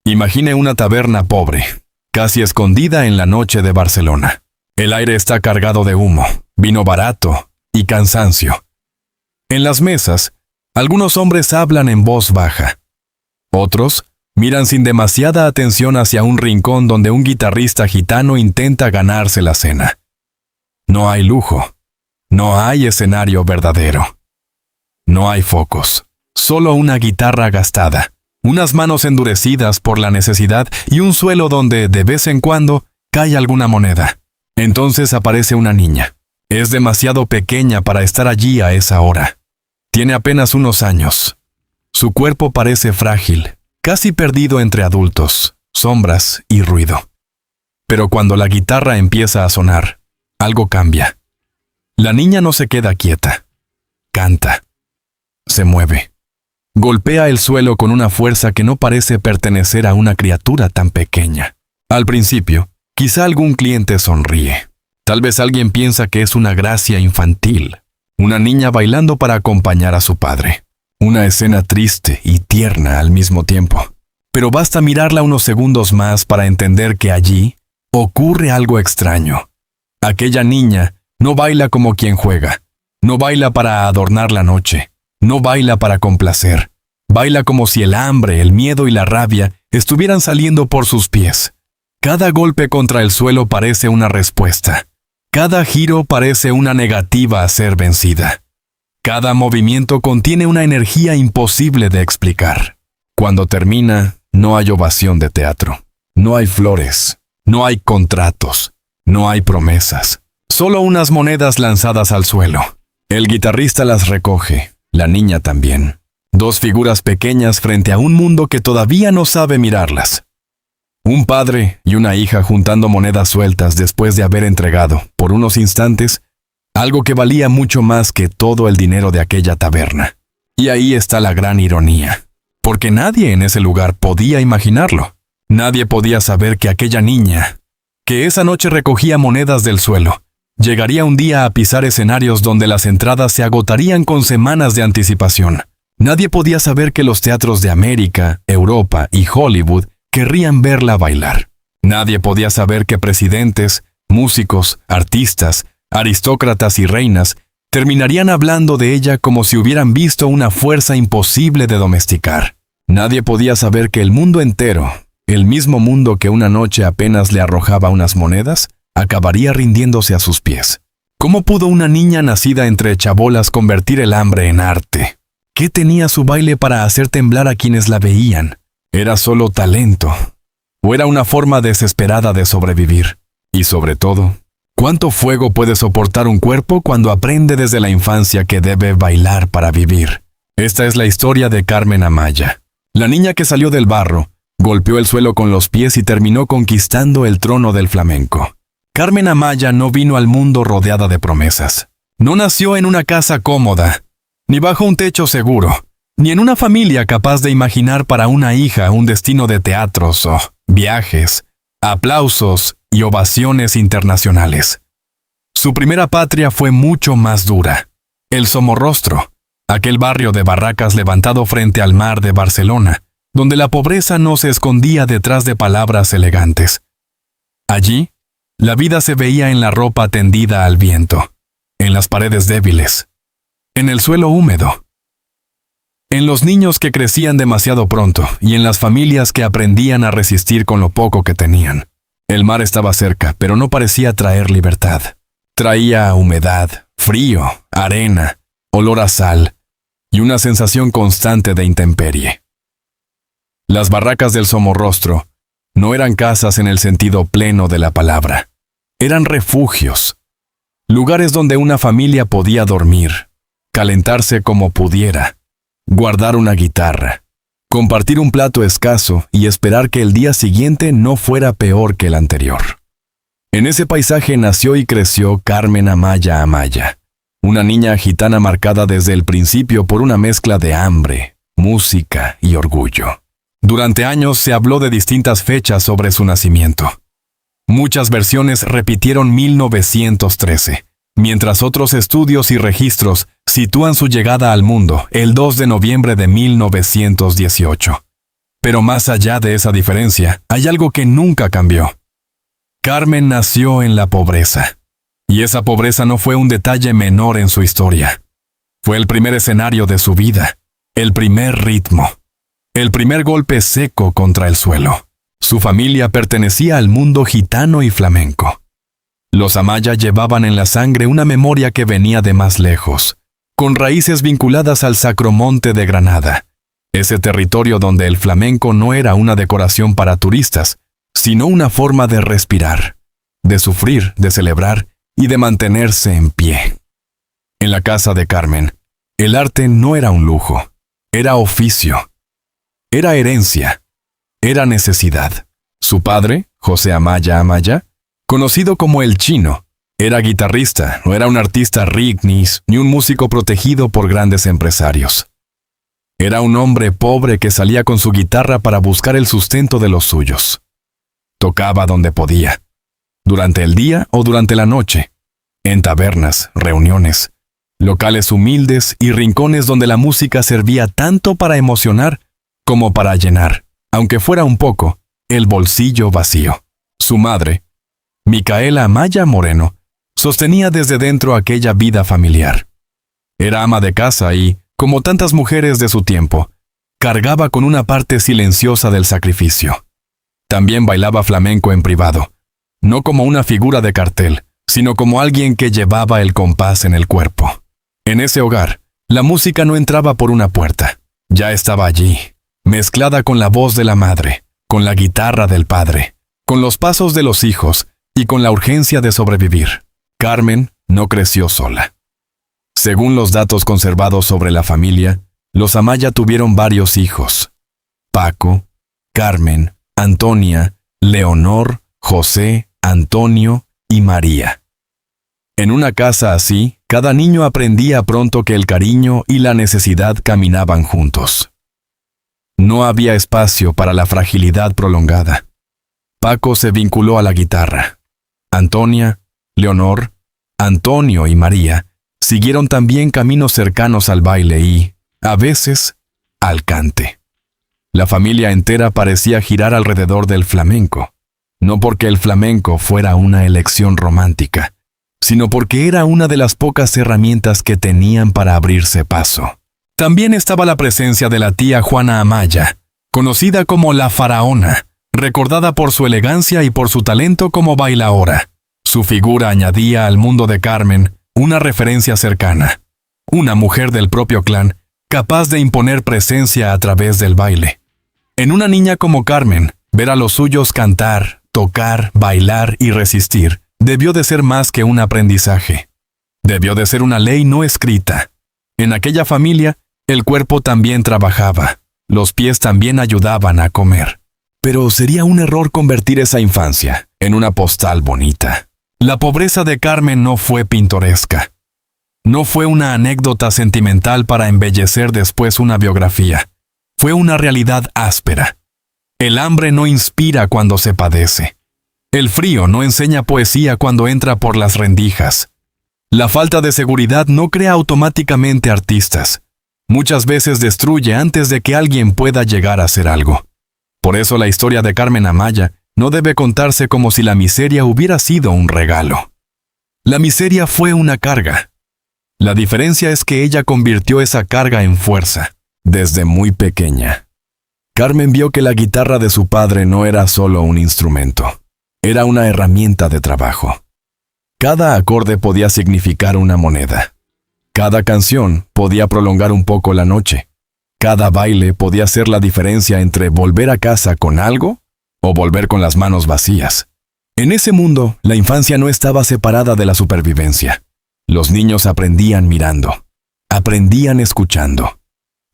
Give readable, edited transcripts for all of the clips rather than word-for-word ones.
Imagine una taberna pobre, casi escondida en la noche de Barcelona. El aire está cargado de humo, vino barato y cansancio. En las mesas, algunos hombres hablan en voz baja. Otros miran sin demasiada atención hacia un rincón donde un guitarrista gitano intenta ganarse la cena. No hay lujo. No hay escenario verdadero. No hay focos. Solo una guitarra gastada, unas manos endurecidas por la necesidad y un suelo donde, de vez en cuando, cae alguna moneda. Entonces aparece una niña. Es demasiado pequeña para estar allí a esa hora. Tiene apenas unos años. Su cuerpo parece frágil, casi perdido entre adultos, sombras y ruido. Pero cuando la guitarra empieza a sonar, algo cambia. La niña no se queda quieta. Canta. Se mueve. Golpea el suelo con una fuerza que no parece pertenecer a una criatura tan pequeña. Al principio, quizá algún cliente sonríe. Tal vez alguien piensa que es una gracia infantil. Una niña bailando para acompañar a su padre. Una escena triste y tierna al mismo tiempo. Pero basta mirarla unos segundos más para entender que allí ocurre algo extraño. Aquella niña no baila como quien juega. No baila para adornar la noche. No baila para complacer. Baila como si el hambre, el miedo y la rabia estuvieran saliendo por sus pies. Cada golpe contra el suelo parece una respuesta. Cada giro parece una negativa a ser vencida. Cada movimiento contiene una energía imposible de explicar. Cuando termina, no hay ovación de teatro. No hay flores. No hay contratos. No hay promesas. Solo unas monedas lanzadas al suelo. El guitarrista las recoge. La niña también. Dos figuras pequeñas frente a un mundo que todavía no sabe mirarlas. Un padre y una hija juntando monedas sueltas después de haber entregado, por unos instantes, algo que valía mucho más que todo el dinero de aquella taberna. Y ahí está la gran ironía, porque nadie en ese lugar podía imaginarlo. Nadie podía saber que aquella niña, que esa noche recogía monedas del suelo, llegaría un día a pisar escenarios donde las entradas se agotarían con semanas de anticipación. Nadie podía saber que los teatros de América, Europa y Hollywood querrían verla bailar. Nadie podía saber que presidentes, músicos, artistas, aristócratas y reinas terminarían hablando de ella como si hubieran visto una fuerza imposible de domesticar. Nadie podía saber que el mundo entero, el mismo mundo que una noche apenas le arrojaba unas monedas, acabaría rindiéndose a sus pies. ¿Cómo pudo una niña nacida entre chabolas convertir el hambre en arte? ¿Qué tenía su baile para hacer temblar a quienes la veían? ¿Era solo talento? ¿O era una forma desesperada de sobrevivir? Y sobre todo, ¿cuánto fuego puede soportar un cuerpo cuando aprende desde la infancia que debe bailar para vivir? Esta es la historia de Carmen Amaya. La niña que salió del barro, golpeó el suelo con los pies y terminó conquistando el trono del flamenco. Carmen Amaya no vino al mundo rodeada de promesas. No nació en una casa cómoda, ni bajo un techo seguro, ni en una familia capaz de imaginar para una hija un destino de teatros o viajes, aplausos y ovaciones internacionales. Su primera patria fue mucho más dura. El Somorrostro, aquel barrio de barracas levantado frente al mar de Barcelona, donde la pobreza no se escondía detrás de palabras elegantes. Allí, la vida se veía en la ropa tendida al viento, en las paredes débiles, en el suelo húmedo, en los niños que crecían demasiado pronto y en las familias que aprendían a resistir con lo poco que tenían. El mar estaba cerca, pero no parecía traer libertad. Traía humedad, frío, arena, olor a sal y una sensación constante de intemperie. Las barracas del Somorrostro no eran casas en el sentido pleno de la palabra. Eran refugios, lugares donde una familia podía dormir, calentarse como pudiera, guardar una guitarra, compartir un plato escaso y esperar que el día siguiente no fuera peor que el anterior. En ese paisaje nació y creció Carmen Amaya Amaya, una niña gitana marcada desde el principio por una mezcla de hambre, música y orgullo. Durante años se habló de distintas fechas sobre su nacimiento. Muchas versiones repitieron 1913, mientras otros estudios y registros sitúan su llegada al mundo el 2 de noviembre de 1918. Pero más allá de esa diferencia, hay algo que nunca cambió. Carmen nació en la pobreza. Y esa pobreza no fue un detalle menor en su historia. Fue el primer escenario de su vida, el primer ritmo, el primer golpe seco contra el suelo. Su familia pertenecía al mundo gitano y flamenco. Los Amaya llevaban en la sangre una memoria que venía de más lejos, con raíces vinculadas al Sacromonte de Granada, ese territorio donde el flamenco no era una decoración para turistas, sino una forma de respirar, de sufrir, de celebrar y de mantenerse en pie. En la casa de Carmen, el arte no era un lujo, era oficio, era herencia, era necesidad. Su padre, José Amaya Amaya, conocido como el Chino, era guitarrista, no era un artista rignis ni un músico protegido por grandes empresarios. Era un hombre pobre que salía con su guitarra para buscar el sustento de los suyos. Tocaba donde podía, durante el día o durante la noche, en tabernas, reuniones, locales humildes y rincones donde la música servía tanto para emocionar como para llenar, aunque fuera un poco, el bolsillo vacío. Su madre, Micaela Amaya Moreno, sostenía desde dentro aquella vida familiar. Era ama de casa y, como tantas mujeres de su tiempo, cargaba con una parte silenciosa del sacrificio. También bailaba flamenco en privado, no como una figura de cartel, sino como alguien que llevaba el compás en el cuerpo. En ese hogar, la música no entraba por una puerta, ya estaba allí, mezclada con la voz de la madre, con la guitarra del padre, con los pasos de los hijos y con la urgencia de sobrevivir. Carmen no creció sola. Según los datos conservados sobre la familia, los Amaya tuvieron varios hijos: Paco, Carmen, Antonia, Leonor, José, Antonio y María. En una casa así, cada niño aprendía pronto que el cariño y la necesidad caminaban juntos. No había espacio para la fragilidad prolongada. Paco se vinculó a la guitarra. Antonia, Leonor, Antonio y María siguieron también caminos cercanos al baile y, a veces, al cante. La familia entera parecía girar alrededor del flamenco, no porque el flamenco fuera una elección romántica, sino porque era una de las pocas herramientas que tenían para abrirse paso. También estaba la presencia de la tía Juana Amaya, conocida como la Faraona, recordada por su elegancia y por su talento como bailaora. Su figura añadía al mundo de Carmen una referencia cercana, una mujer del propio clan, capaz de imponer presencia a través del baile. En una niña como Carmen, ver a los suyos cantar, tocar, bailar y resistir debió de ser más que un aprendizaje. Debió de ser una ley no escrita. En aquella familia, el cuerpo también trabajaba, los pies también ayudaban a comer. Pero sería un error convertir esa infancia en una postal bonita. La pobreza de Carmen no fue pintoresca. No fue una anécdota sentimental para embellecer después una biografía. Fue una realidad áspera. El hambre no inspira cuando se padece. El frío no enseña poesía cuando entra por las rendijas. La falta de seguridad no crea automáticamente artistas. Muchas veces destruye antes de que alguien pueda llegar a hacer algo. Por eso la historia de Carmen Amaya no debe contarse como si la miseria hubiera sido un regalo. La miseria fue una carga. La diferencia es que ella convirtió esa carga en fuerza, desde muy pequeña. Carmen vio que la guitarra de su padre no era solo un instrumento, era una herramienta de trabajo. Cada acorde podía significar una moneda. Cada canción podía prolongar un poco la noche. Cada baile podía ser la diferencia entre volver a casa con algo o volver con las manos vacías. En ese mundo, la infancia no estaba separada de la supervivencia. Los niños aprendían mirando, aprendían escuchando,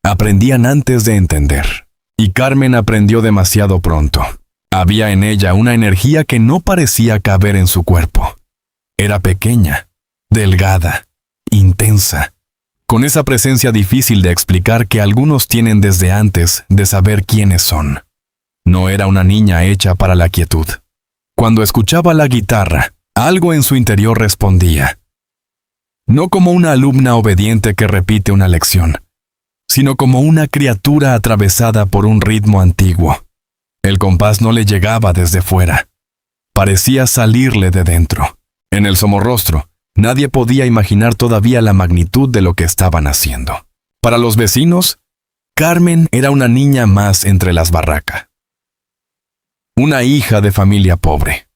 aprendían antes de entender. Y Carmen aprendió demasiado pronto. Había en ella una energía que no parecía caber en su cuerpo. Era pequeña, delgada, intensa, con esa presencia difícil de explicar que algunos tienen desde antes de saber quiénes son. No era una niña hecha para la quietud. Cuando escuchaba la guitarra, algo en su interior respondía. No como una alumna obediente que repite una lección, sino como una criatura atravesada por un ritmo antiguo. El compás no le llegaba desde fuera. Parecía salirle de dentro. En el Somorrostro, nadie podía imaginar todavía la magnitud de lo que estaban haciendo. Para los vecinos, Carmen era una niña más entre las barracas. Una hija de familia pobre.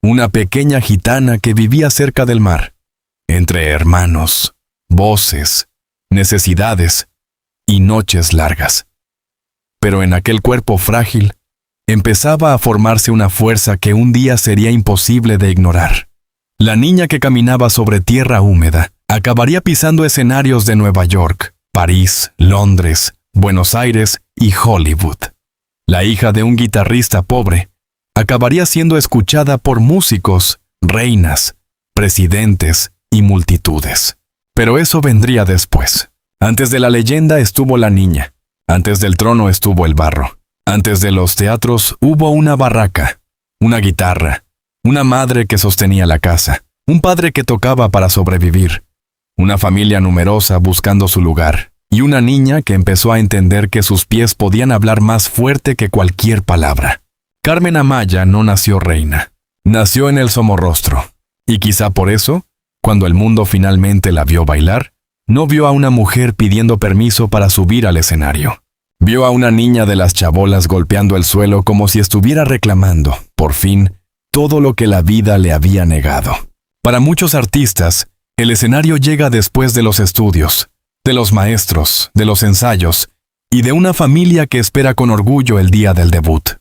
Una pequeña gitana que vivía cerca del mar. Entre hermanos, voces, necesidades y noches largas. Pero en aquel cuerpo frágil, empezaba a formarse una fuerza que un día sería imposible de ignorar. La niña que caminaba sobre tierra húmeda acabaría pisando escenarios de Nueva York, París, Londres, Buenos Aires y Hollywood. La hija de un guitarrista pobre acabaría siendo escuchada por músicos, reinas, presidentes y multitudes. Pero eso vendría después. Antes de la leyenda estuvo la niña. Antes del trono estuvo el barro. Antes de los teatros hubo una barraca, una guitarra, una madre que sostenía la casa, un padre que tocaba para sobrevivir, una familia numerosa buscando su lugar, y una niña que empezó a entender que sus pies podían hablar más fuerte que cualquier palabra. Carmen Amaya no nació reina, nació en el Somorrostro, y quizá por eso, cuando el mundo finalmente la vio bailar, no vio a una mujer pidiendo permiso para subir al escenario. Vio a una niña de las chabolas golpeando el suelo como si estuviera reclamando, por fin, todo lo que la vida le había negado. Para muchos artistas, el escenario llega después de los estudios, de los maestros, de los ensayos y de una familia que espera con orgullo el día del debut.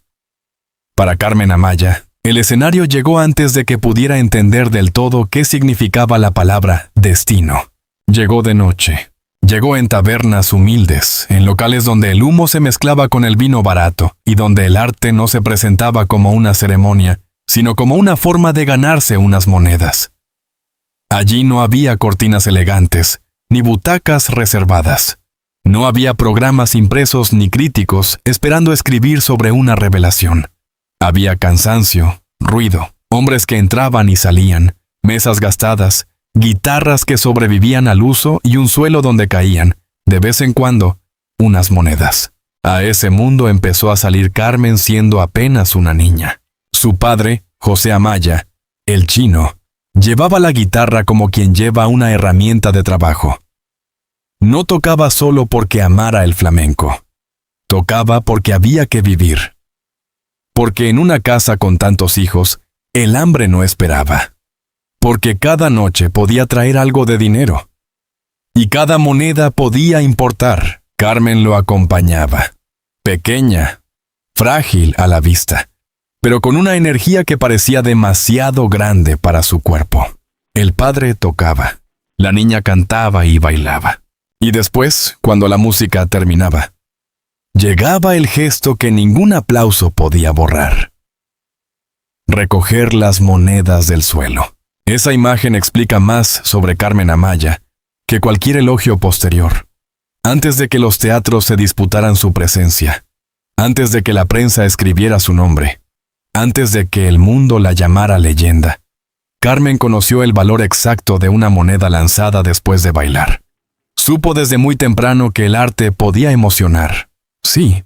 Para Carmen Amaya, el escenario llegó antes de que pudiera entender del todo qué significaba la palabra destino. Llegó de noche. Llegó en tabernas humildes, en locales donde el humo se mezclaba con el vino barato y donde el arte no se presentaba como una ceremonia, sino como una forma de ganarse unas monedas. Allí no había cortinas elegantes, ni butacas reservadas. No había programas impresos ni críticos esperando escribir sobre una revelación. Había cansancio, ruido, hombres que entraban y salían, mesas gastadas, guitarras que sobrevivían al uso y un suelo donde caían, de vez en cuando, unas monedas. A ese mundo empezó a salir Carmen siendo apenas una niña. Su padre, José Amaya, el chino, llevaba la guitarra como quien lleva una herramienta de trabajo. No tocaba solo porque amara el flamenco. Tocaba porque había que vivir. Porque en una casa con tantos hijos, el hambre no esperaba. Porque cada noche podía traer algo de dinero. Y cada moneda podía importar. Carmen lo acompañaba. Pequeña, frágil a la vista, pero con una energía que parecía demasiado grande para su cuerpo. El padre tocaba. La niña cantaba y bailaba. Y después, cuando la música terminaba, llegaba el gesto que ningún aplauso podía borrar. Recoger las monedas del suelo. Esa imagen explica más sobre Carmen Amaya que cualquier elogio posterior. Antes de que los teatros se disputaran su presencia, antes de que la prensa escribiera su nombre, antes de que el mundo la llamara leyenda, Carmen conoció el valor exacto de una moneda lanzada después de bailar. Supo desde muy temprano que el arte podía emocionar, sí,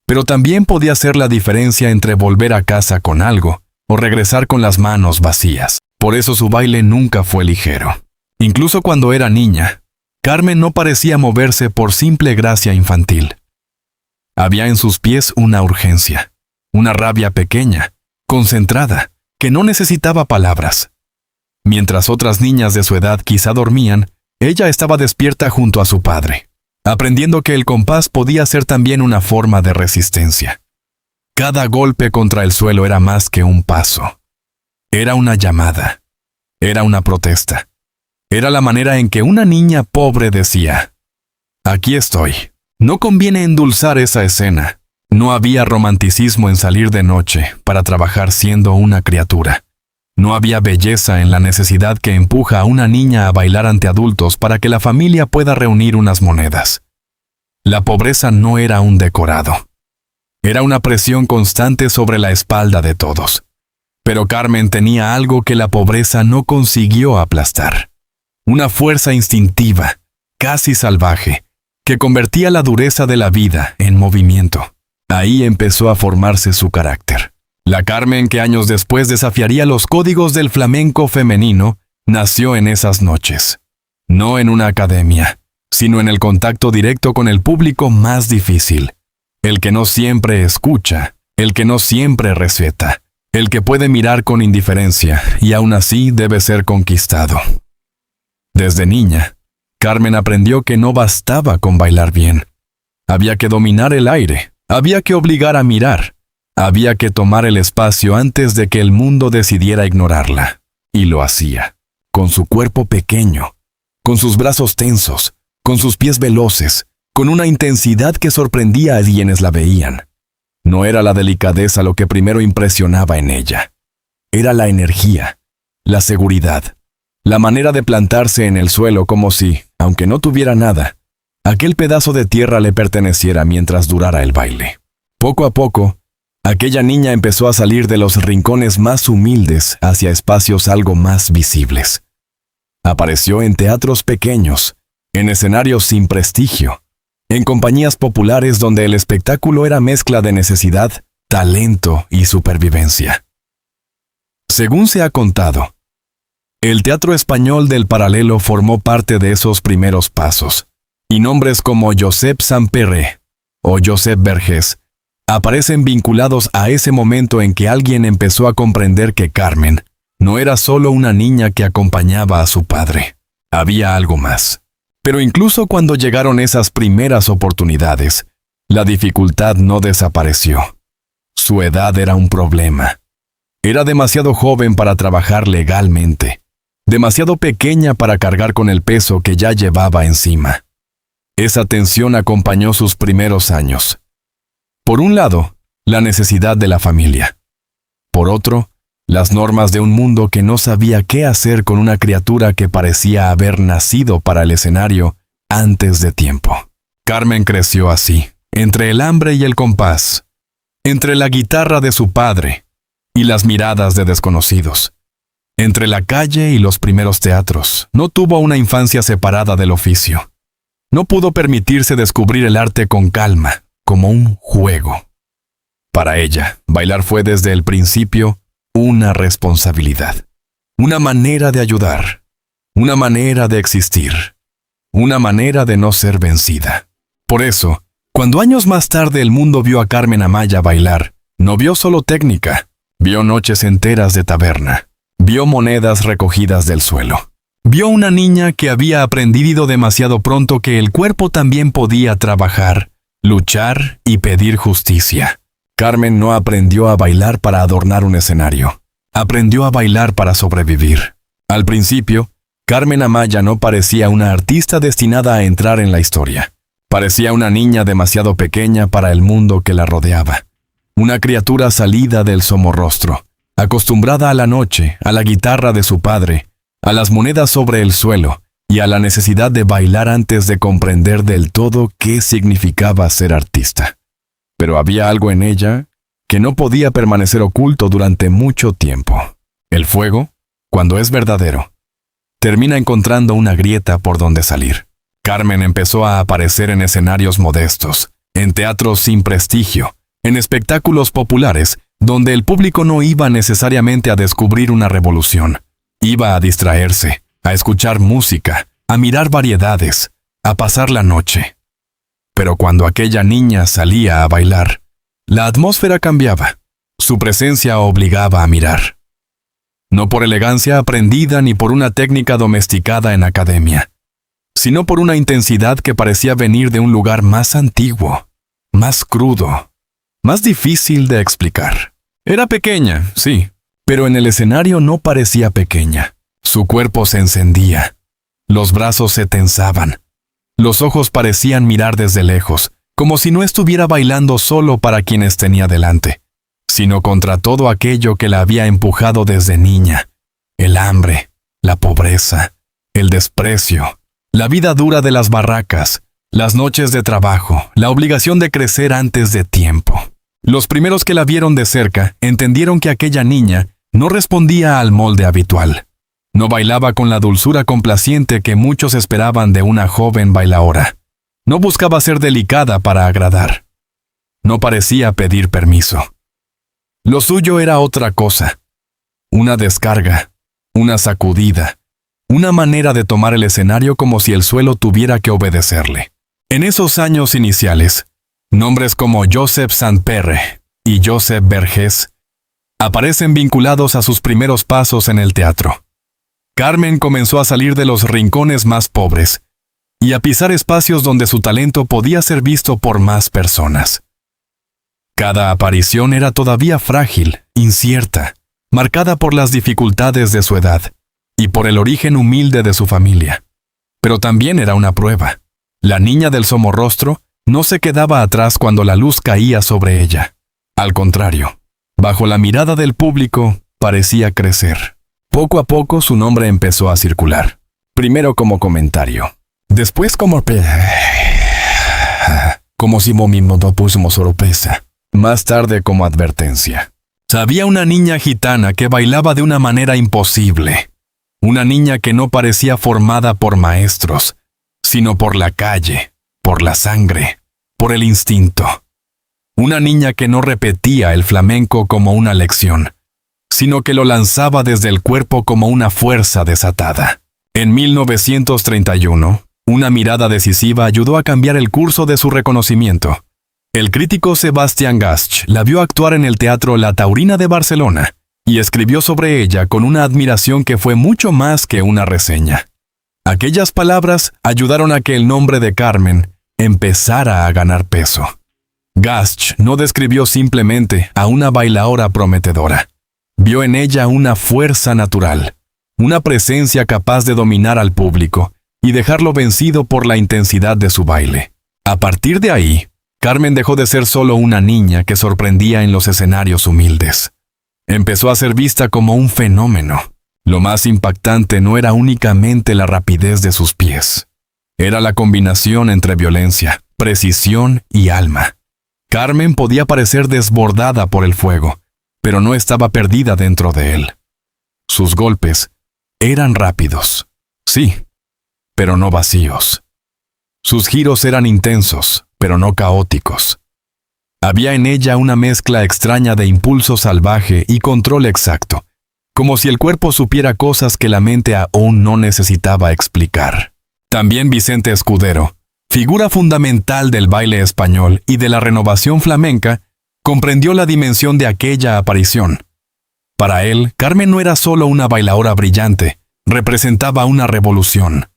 pero también podía hacer la diferencia entre volver a casa con algo o regresar con las manos vacías. Por eso su baile nunca fue ligero. Incluso cuando era niña, Carmen no parecía moverse por simple gracia infantil. Había en sus pies una urgencia, una rabia pequeña, concentrada, que no necesitaba palabras. Mientras otras niñas de su edad quizá dormían, ella estaba despierta junto a su padre, aprendiendo que el compás podía ser también una forma de resistencia. Cada golpe contra el suelo era más que un paso. Era una llamada. Era una protesta. Era la manera en que una niña pobre decía: aquí estoy. No conviene endulzar esa escena. No había romanticismo en salir de noche para trabajar siendo una criatura. No había belleza en la necesidad que empuja a una niña a bailar ante adultos para que la familia pueda reunir unas monedas. La pobreza no era un decorado. Era una presión constante sobre la espalda de todos. Pero Carmen tenía algo que la pobreza no consiguió aplastar. Una fuerza instintiva, casi salvaje, que convertía la dureza de la vida en movimiento. Ahí empezó a formarse su carácter. La Carmen que años después desafiaría los códigos del flamenco femenino, nació en esas noches. No en una academia, sino en el contacto directo con el público más difícil. El que no siempre escucha, el que no siempre respeta, el que puede mirar con indiferencia y aún así debe ser conquistado. Desde niña, Carmen aprendió que no bastaba con bailar bien. Había que dominar el aire, había que obligar a mirar, había que tomar el espacio antes de que el mundo decidiera ignorarla. Y lo hacía, con su cuerpo pequeño, con sus brazos tensos, con sus pies veloces, con una intensidad que sorprendía a quienes la veían. No era la delicadeza lo que primero impresionaba en ella. Era la energía, la seguridad, la manera de plantarse en el suelo como si, aunque no tuviera nada, aquel pedazo de tierra le perteneciera mientras durara el baile. Poco a poco, aquella niña empezó a salir de los rincones más humildes hacia espacios algo más visibles. Apareció en teatros pequeños, en escenarios sin prestigio, en compañías populares donde el espectáculo era mezcla de necesidad, talento y supervivencia. Según se ha contado, el teatro español del Paralelo formó parte de esos primeros pasos, y nombres como Josep Samperé o Josep Vergés aparecen vinculados a ese momento en que alguien empezó a comprender que Carmen no era solo una niña que acompañaba a su padre. Había algo más. Pero incluso cuando llegaron esas primeras oportunidades, la dificultad no desapareció. Su edad era un problema. Era demasiado joven para trabajar legalmente, demasiado pequeña para cargar con el peso que ya llevaba encima. Esa tensión acompañó sus primeros años. Por un lado, la necesidad de la familia. Por otro, las normas de un mundo que no sabía qué hacer con una criatura que parecía haber nacido para el escenario antes de tiempo. Carmen creció así, entre el hambre y el compás, entre la guitarra de su padre y las miradas de desconocidos, entre la calle y los primeros teatros. No tuvo una infancia separada del oficio. No pudo permitirse descubrir el arte con calma, como un juego. Para ella, bailar fue desde el principio una responsabilidad, una manera de ayudar, una manera de existir, una manera de no ser vencida. Por eso, cuando años más tarde el mundo vio a Carmen Amaya bailar, no vio solo técnica, vio noches enteras de taberna, vio monedas recogidas del suelo. Vio una niña que había aprendido demasiado pronto que el cuerpo también podía trabajar, luchar y pedir justicia. Carmen no aprendió a bailar para adornar un escenario. Aprendió a bailar para sobrevivir. Al principio, Carmen Amaya no parecía una artista destinada a entrar en la historia. Parecía una niña demasiado pequeña para el mundo que la rodeaba. Una criatura salida del somorrostro, acostumbrada a la noche, a la guitarra de su padre, a las monedas sobre el suelo y a la necesidad de bailar antes de comprender del todo qué significaba ser artista. Pero había algo en ella que no podía permanecer oculto durante mucho tiempo. El fuego, cuando es verdadero, termina encontrando una grieta por donde salir. Carmen empezó a aparecer en escenarios modestos, en teatros sin prestigio, en espectáculos populares, donde el público no iba necesariamente a descubrir una revolución. Iba a distraerse, a escuchar música, a mirar variedades, a pasar la noche. Pero cuando aquella niña salía a bailar, la atmósfera cambiaba. Su presencia obligaba a mirar. No por elegancia aprendida ni por una técnica domesticada en academia, sino por una intensidad que parecía venir de un lugar más antiguo, más crudo, más difícil de explicar. Era pequeña, sí, pero en el escenario no parecía pequeña. Su cuerpo se encendía, los brazos se tensaban. Los ojos parecían mirar desde lejos, como si no estuviera bailando solo para quienes tenía delante, sino contra todo aquello que la había empujado desde niña: el hambre, la pobreza, el desprecio, la vida dura de las barracas, las noches de trabajo, la obligación de crecer antes de tiempo. Los primeros que la vieron de cerca entendieron que aquella niña no respondía al molde habitual. No bailaba con la dulzura complaciente que muchos esperaban de una joven bailaora. No buscaba ser delicada para agradar. No parecía pedir permiso. Lo suyo era otra cosa. Una descarga, una sacudida, una manera de tomar el escenario como si el suelo tuviera que obedecerle. En esos años iniciales, nombres como Joseph Saint-Péray y Joseph Vergès aparecen vinculados a sus primeros pasos en el teatro. Carmen comenzó a salir de los rincones más pobres y a pisar espacios donde su talento podía ser visto por más personas. Cada aparición era todavía frágil, incierta, marcada por las dificultades de su edad y por el origen humilde de su familia. Pero también era una prueba. La niña del somorrostro no se quedaba atrás cuando la luz caía sobre ella. Al contrario, bajo la mirada del público, parecía crecer. Poco a poco su nombre empezó a circular. Primero como comentario. Después como si mismo no pusimos sorpresa. Más tarde como advertencia. Había una niña gitana que bailaba de una manera imposible. Una niña que no parecía formada por maestros, sino por la calle, por la sangre, por el instinto. Una niña que no repetía el flamenco como una lección, sino que lo lanzaba desde el cuerpo como una fuerza desatada. En 1931, una mirada decisiva ayudó a cambiar el curso de su reconocimiento. El crítico Sebastián Gasch la vio actuar en el Teatro La Taurina de Barcelona y escribió sobre ella con una admiración que fue mucho más que una reseña. Aquellas palabras ayudaron a que el nombre de Carmen empezara a ganar peso. Gasch no describió simplemente a una bailaora prometedora. Vio en ella una fuerza natural, una presencia capaz de dominar al público y dejarlo vencido por la intensidad de su baile. A partir de ahí, Carmen dejó de ser solo una niña que sorprendía en los escenarios humildes. Empezó a ser vista como un fenómeno. Lo más impactante no era únicamente la rapidez de sus pies. Era la combinación entre violencia, precisión y alma. Carmen podía parecer desbordada por el fuego, pero no estaba perdida dentro de él. Sus golpes eran rápidos, sí, pero no vacíos. Sus giros eran intensos, pero no caóticos. Había en ella una mezcla extraña de impulso salvaje y control exacto, como si el cuerpo supiera cosas que la mente aún no necesitaba explicar. También Vicente Escudero, figura fundamental del baile español y de la renovación flamenca, comprendió la dimensión de aquella aparición. Para él, Carmen no era solo una bailaora brillante, representaba una revolución.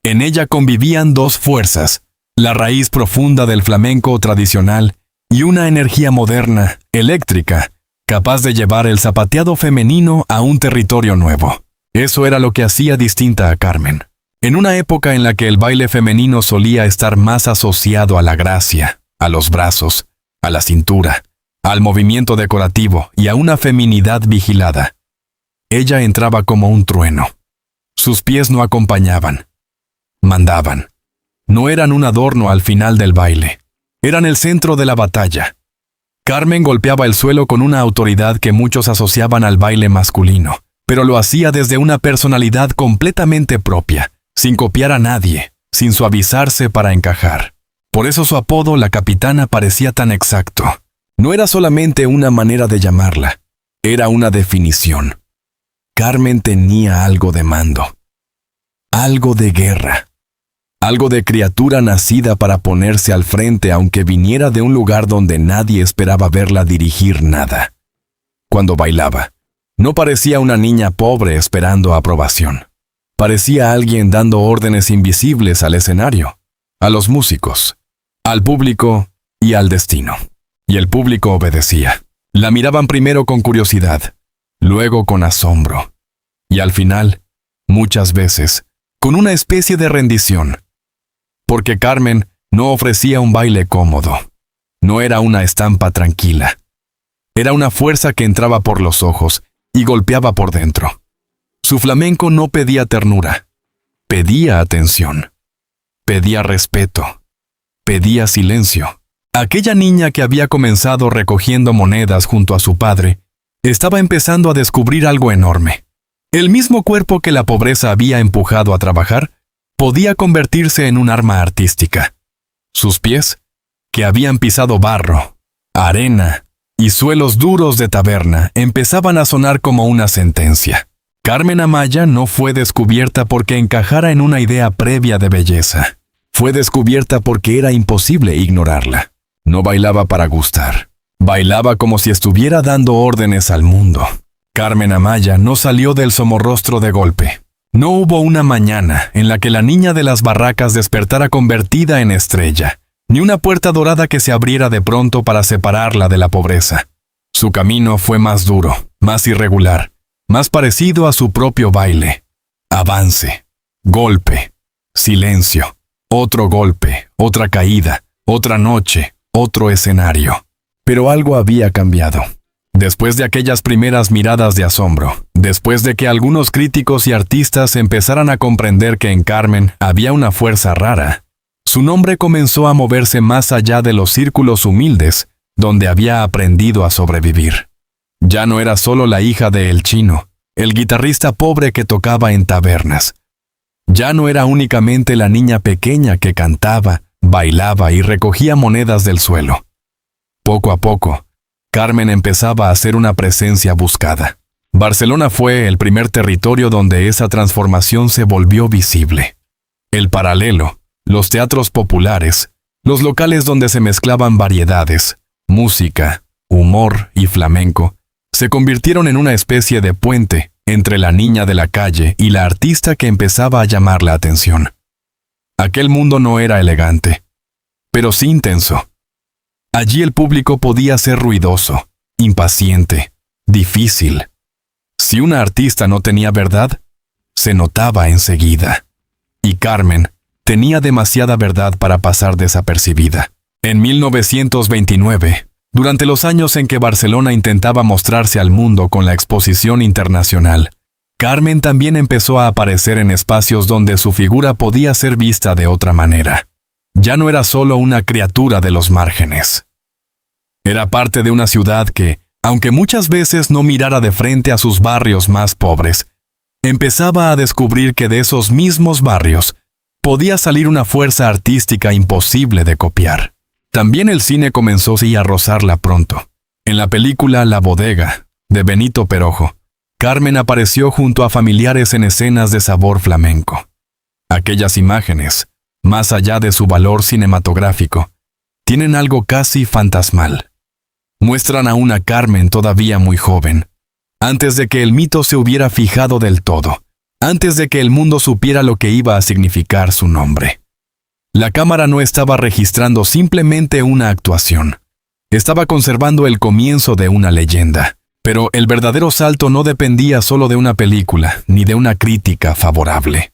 En ella convivían dos fuerzas, la raíz profunda del flamenco tradicional y una energía moderna, eléctrica, capaz de llevar el zapateado femenino a un territorio nuevo. Eso era lo que hacía distinta a Carmen. En una época en la que el baile femenino solía estar más asociado a la gracia, a los brazos, a la cintura, al movimiento decorativo y a una feminidad vigilada, ella entraba como un trueno. Sus pies no acompañaban, mandaban. No eran un adorno al final del baile, eran el centro de la batalla. Carmen golpeaba el suelo con una autoridad que muchos asociaban al baile masculino, pero lo hacía desde una personalidad completamente propia, sin copiar a nadie, sin suavizarse para encajar. Por eso su apodo, la Capitana, parecía tan exacto. No era solamente una manera de llamarla, era una definición. Carmen tenía algo de mando, algo de guerra. Algo de criatura nacida para ponerse al frente aunque viniera de un lugar donde nadie esperaba verla dirigir nada. Cuando bailaba, no parecía una niña pobre esperando aprobación. Parecía alguien dando órdenes invisibles al escenario, a los músicos, al público y al destino. Y el público obedecía. La miraban primero con curiosidad, luego con asombro, y al final, muchas veces, con una especie de rendición. Porque Carmen no ofrecía un baile cómodo. No era una estampa tranquila. Era una fuerza que entraba por los ojos y golpeaba por dentro. Su flamenco no pedía ternura, pedía atención, pedía respeto, pedía silencio. Aquella niña que había comenzado recogiendo monedas junto a su padre, estaba empezando a descubrir algo enorme. El mismo cuerpo que la pobreza había empujado a trabajar, podía convertirse en un arma artística. Sus pies, que habían pisado barro, arena y suelos duros de taberna, empezaban a sonar como una sentencia. Carmen Amaya no fue descubierta porque encajara en una idea previa de belleza. Fue descubierta porque era imposible ignorarla. No bailaba para gustar. Bailaba como si estuviera dando órdenes al mundo. Carmen Amaya no salió del Somorrostro de golpe. No hubo una mañana en la que la niña de las barracas despertara convertida en estrella, ni una puerta dorada que se abriera de pronto para separarla de la pobreza. Su camino fue más duro, más irregular, más parecido a su propio baile. Avance, golpe, silencio, otro golpe, otra caída, otra noche, otro escenario. Pero algo había cambiado. Después de aquellas primeras miradas de asombro, después de que algunos críticos y artistas empezaran a comprender que en Carmen había una fuerza rara, su nombre comenzó a moverse más allá de los círculos humildes donde había aprendido a sobrevivir. Ya no era solo la hija de El Chino, el guitarrista pobre que tocaba en tabernas. Ya no era únicamente la niña pequeña que cantaba, bailaba y recogía monedas del suelo. Poco a poco, Carmen empezaba a ser una presencia buscada. Barcelona fue el primer territorio donde esa transformación se volvió visible. El Paralelo, los teatros populares, los locales donde se mezclaban variedades, música, humor y flamenco, se convirtieron en una especie de puente entre la niña de la calle y la artista que empezaba a llamar la atención. Aquel mundo no era elegante, pero sí intenso. Allí el público podía ser ruidoso, impaciente, difícil. Si una artista no tenía verdad, se notaba enseguida. Y Carmen tenía demasiada verdad para pasar desapercibida. En 1929, durante los años en que Barcelona intentaba mostrarse al mundo con la exposición internacional, Carmen también empezó a aparecer en espacios donde su figura podía ser vista de otra manera. Ya no era solo una criatura de los márgenes. Era parte de una ciudad que, aunque muchas veces no mirara de frente a sus barrios más pobres, empezaba a descubrir que de esos mismos barrios podía salir una fuerza artística imposible de copiar. También el cine comenzó a rozarla pronto. En la película La Bodega, de Benito Perojo, Carmen apareció junto a familiares en escenas de sabor flamenco. Aquellas imágenes, más allá de su valor cinematográfico, tienen algo casi fantasmal. Muestran a una Carmen todavía muy joven, antes de que el mito se hubiera fijado del todo, antes de que el mundo supiera lo que iba a significar su nombre. La cámara no estaba registrando simplemente una actuación. Estaba conservando el comienzo de una leyenda. Pero el verdadero salto no dependía solo de una película, ni de una crítica favorable.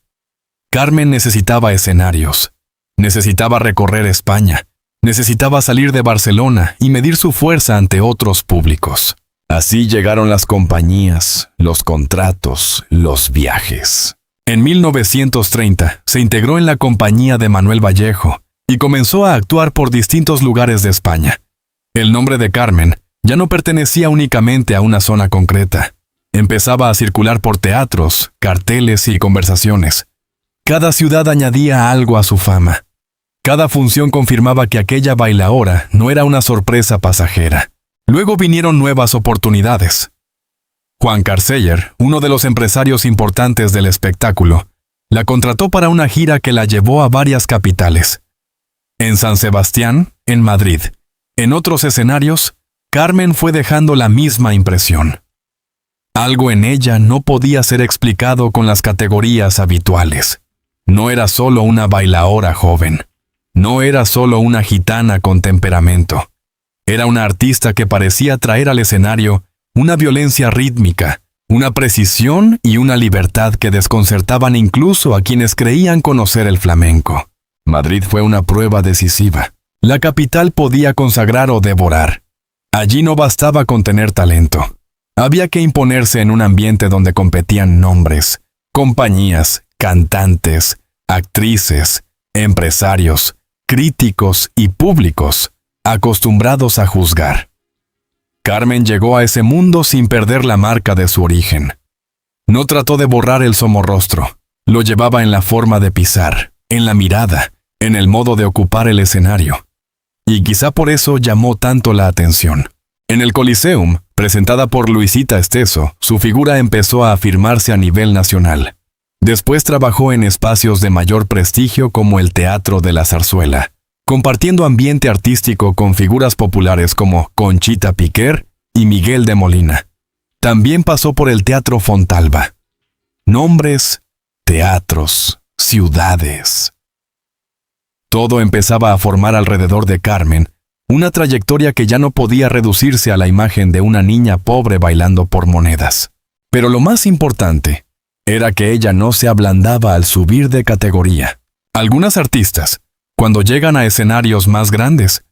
Carmen necesitaba escenarios. Necesitaba recorrer España. Necesitaba salir de Barcelona y medir su fuerza ante otros públicos. Así llegaron las compañías, los contratos, los viajes. En 1930 se integró en la compañía de Manuel Vallejo y comenzó a actuar por distintos lugares de España. El nombre de Carmen ya no pertenecía únicamente a una zona concreta. Empezaba a circular por teatros, carteles y conversaciones. Cada ciudad añadía algo a su fama. Cada función confirmaba que aquella bailaora no era una sorpresa pasajera. Luego vinieron nuevas oportunidades. Juan Carceller, uno de los empresarios importantes del espectáculo, la contrató para una gira que la llevó a varias capitales. En San Sebastián, en Madrid, en otros escenarios, Carmen fue dejando la misma impresión. Algo en ella no podía ser explicado con las categorías habituales. No era solo una bailaora joven. No era solo una gitana con temperamento. Era una artista que parecía traer al escenario una violencia rítmica, una precisión y una libertad que desconcertaban incluso a quienes creían conocer el flamenco. Madrid fue una prueba decisiva. La capital podía consagrar o devorar. Allí no bastaba con tener talento. Había que imponerse en un ambiente donde competían nombres, compañías, cantantes, actrices, empresarios, críticos y públicos, acostumbrados a juzgar. Carmen llegó a ese mundo sin perder la marca de su origen. No trató de borrar el Somorrostro, Lo llevaba en la forma de pisar, en la mirada, en el modo de ocupar el escenario. Y quizá por eso llamó tanto la atención. En el Coliseum, presentada por Luisita Esteso, su figura empezó a afirmarse a nivel nacional. Después trabajó en espacios de mayor prestigio como el Teatro de la Zarzuela, compartiendo ambiente artístico con figuras populares como Conchita Piquer y Miguel de Molina. También pasó por el Teatro Fontalba. Nombres, teatros, ciudades. Todo empezaba a formar alrededor de Carmen, una trayectoria que ya no podía reducirse a la imagen de una niña pobre bailando por monedas. Pero lo más importante era que ella no se ablandaba al subir de categoría. Algunas artistas, cuando llegan a escenarios más grandes,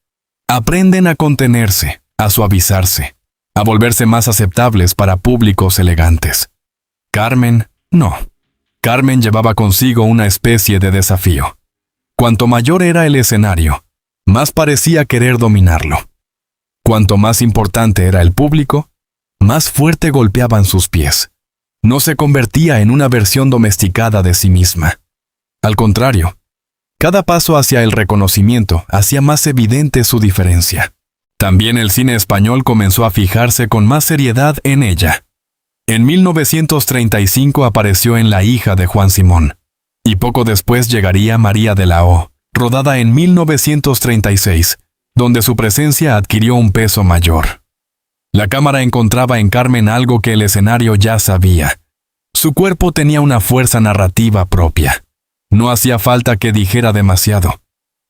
aprenden a contenerse, a suavizarse, a volverse más aceptables para públicos elegantes. Carmen, no. Carmen llevaba consigo una especie de desafío. Cuanto mayor era el escenario, más parecía querer dominarlo. Cuanto más importante era el público, más fuerte golpeaban sus pies. No se convertía en una versión domesticada de sí misma. Al contrario, cada paso hacia el reconocimiento hacía más evidente su diferencia. También el cine español comenzó a fijarse con más seriedad en ella. En 1935 apareció en La hija de Juan Simón, y poco después llegaría María de la O, rodada en 1936, donde su presencia adquirió un peso mayor. La cámara encontraba en Carmen algo que el escenario ya sabía. Su cuerpo tenía una fuerza narrativa propia. No hacía falta que dijera demasiado.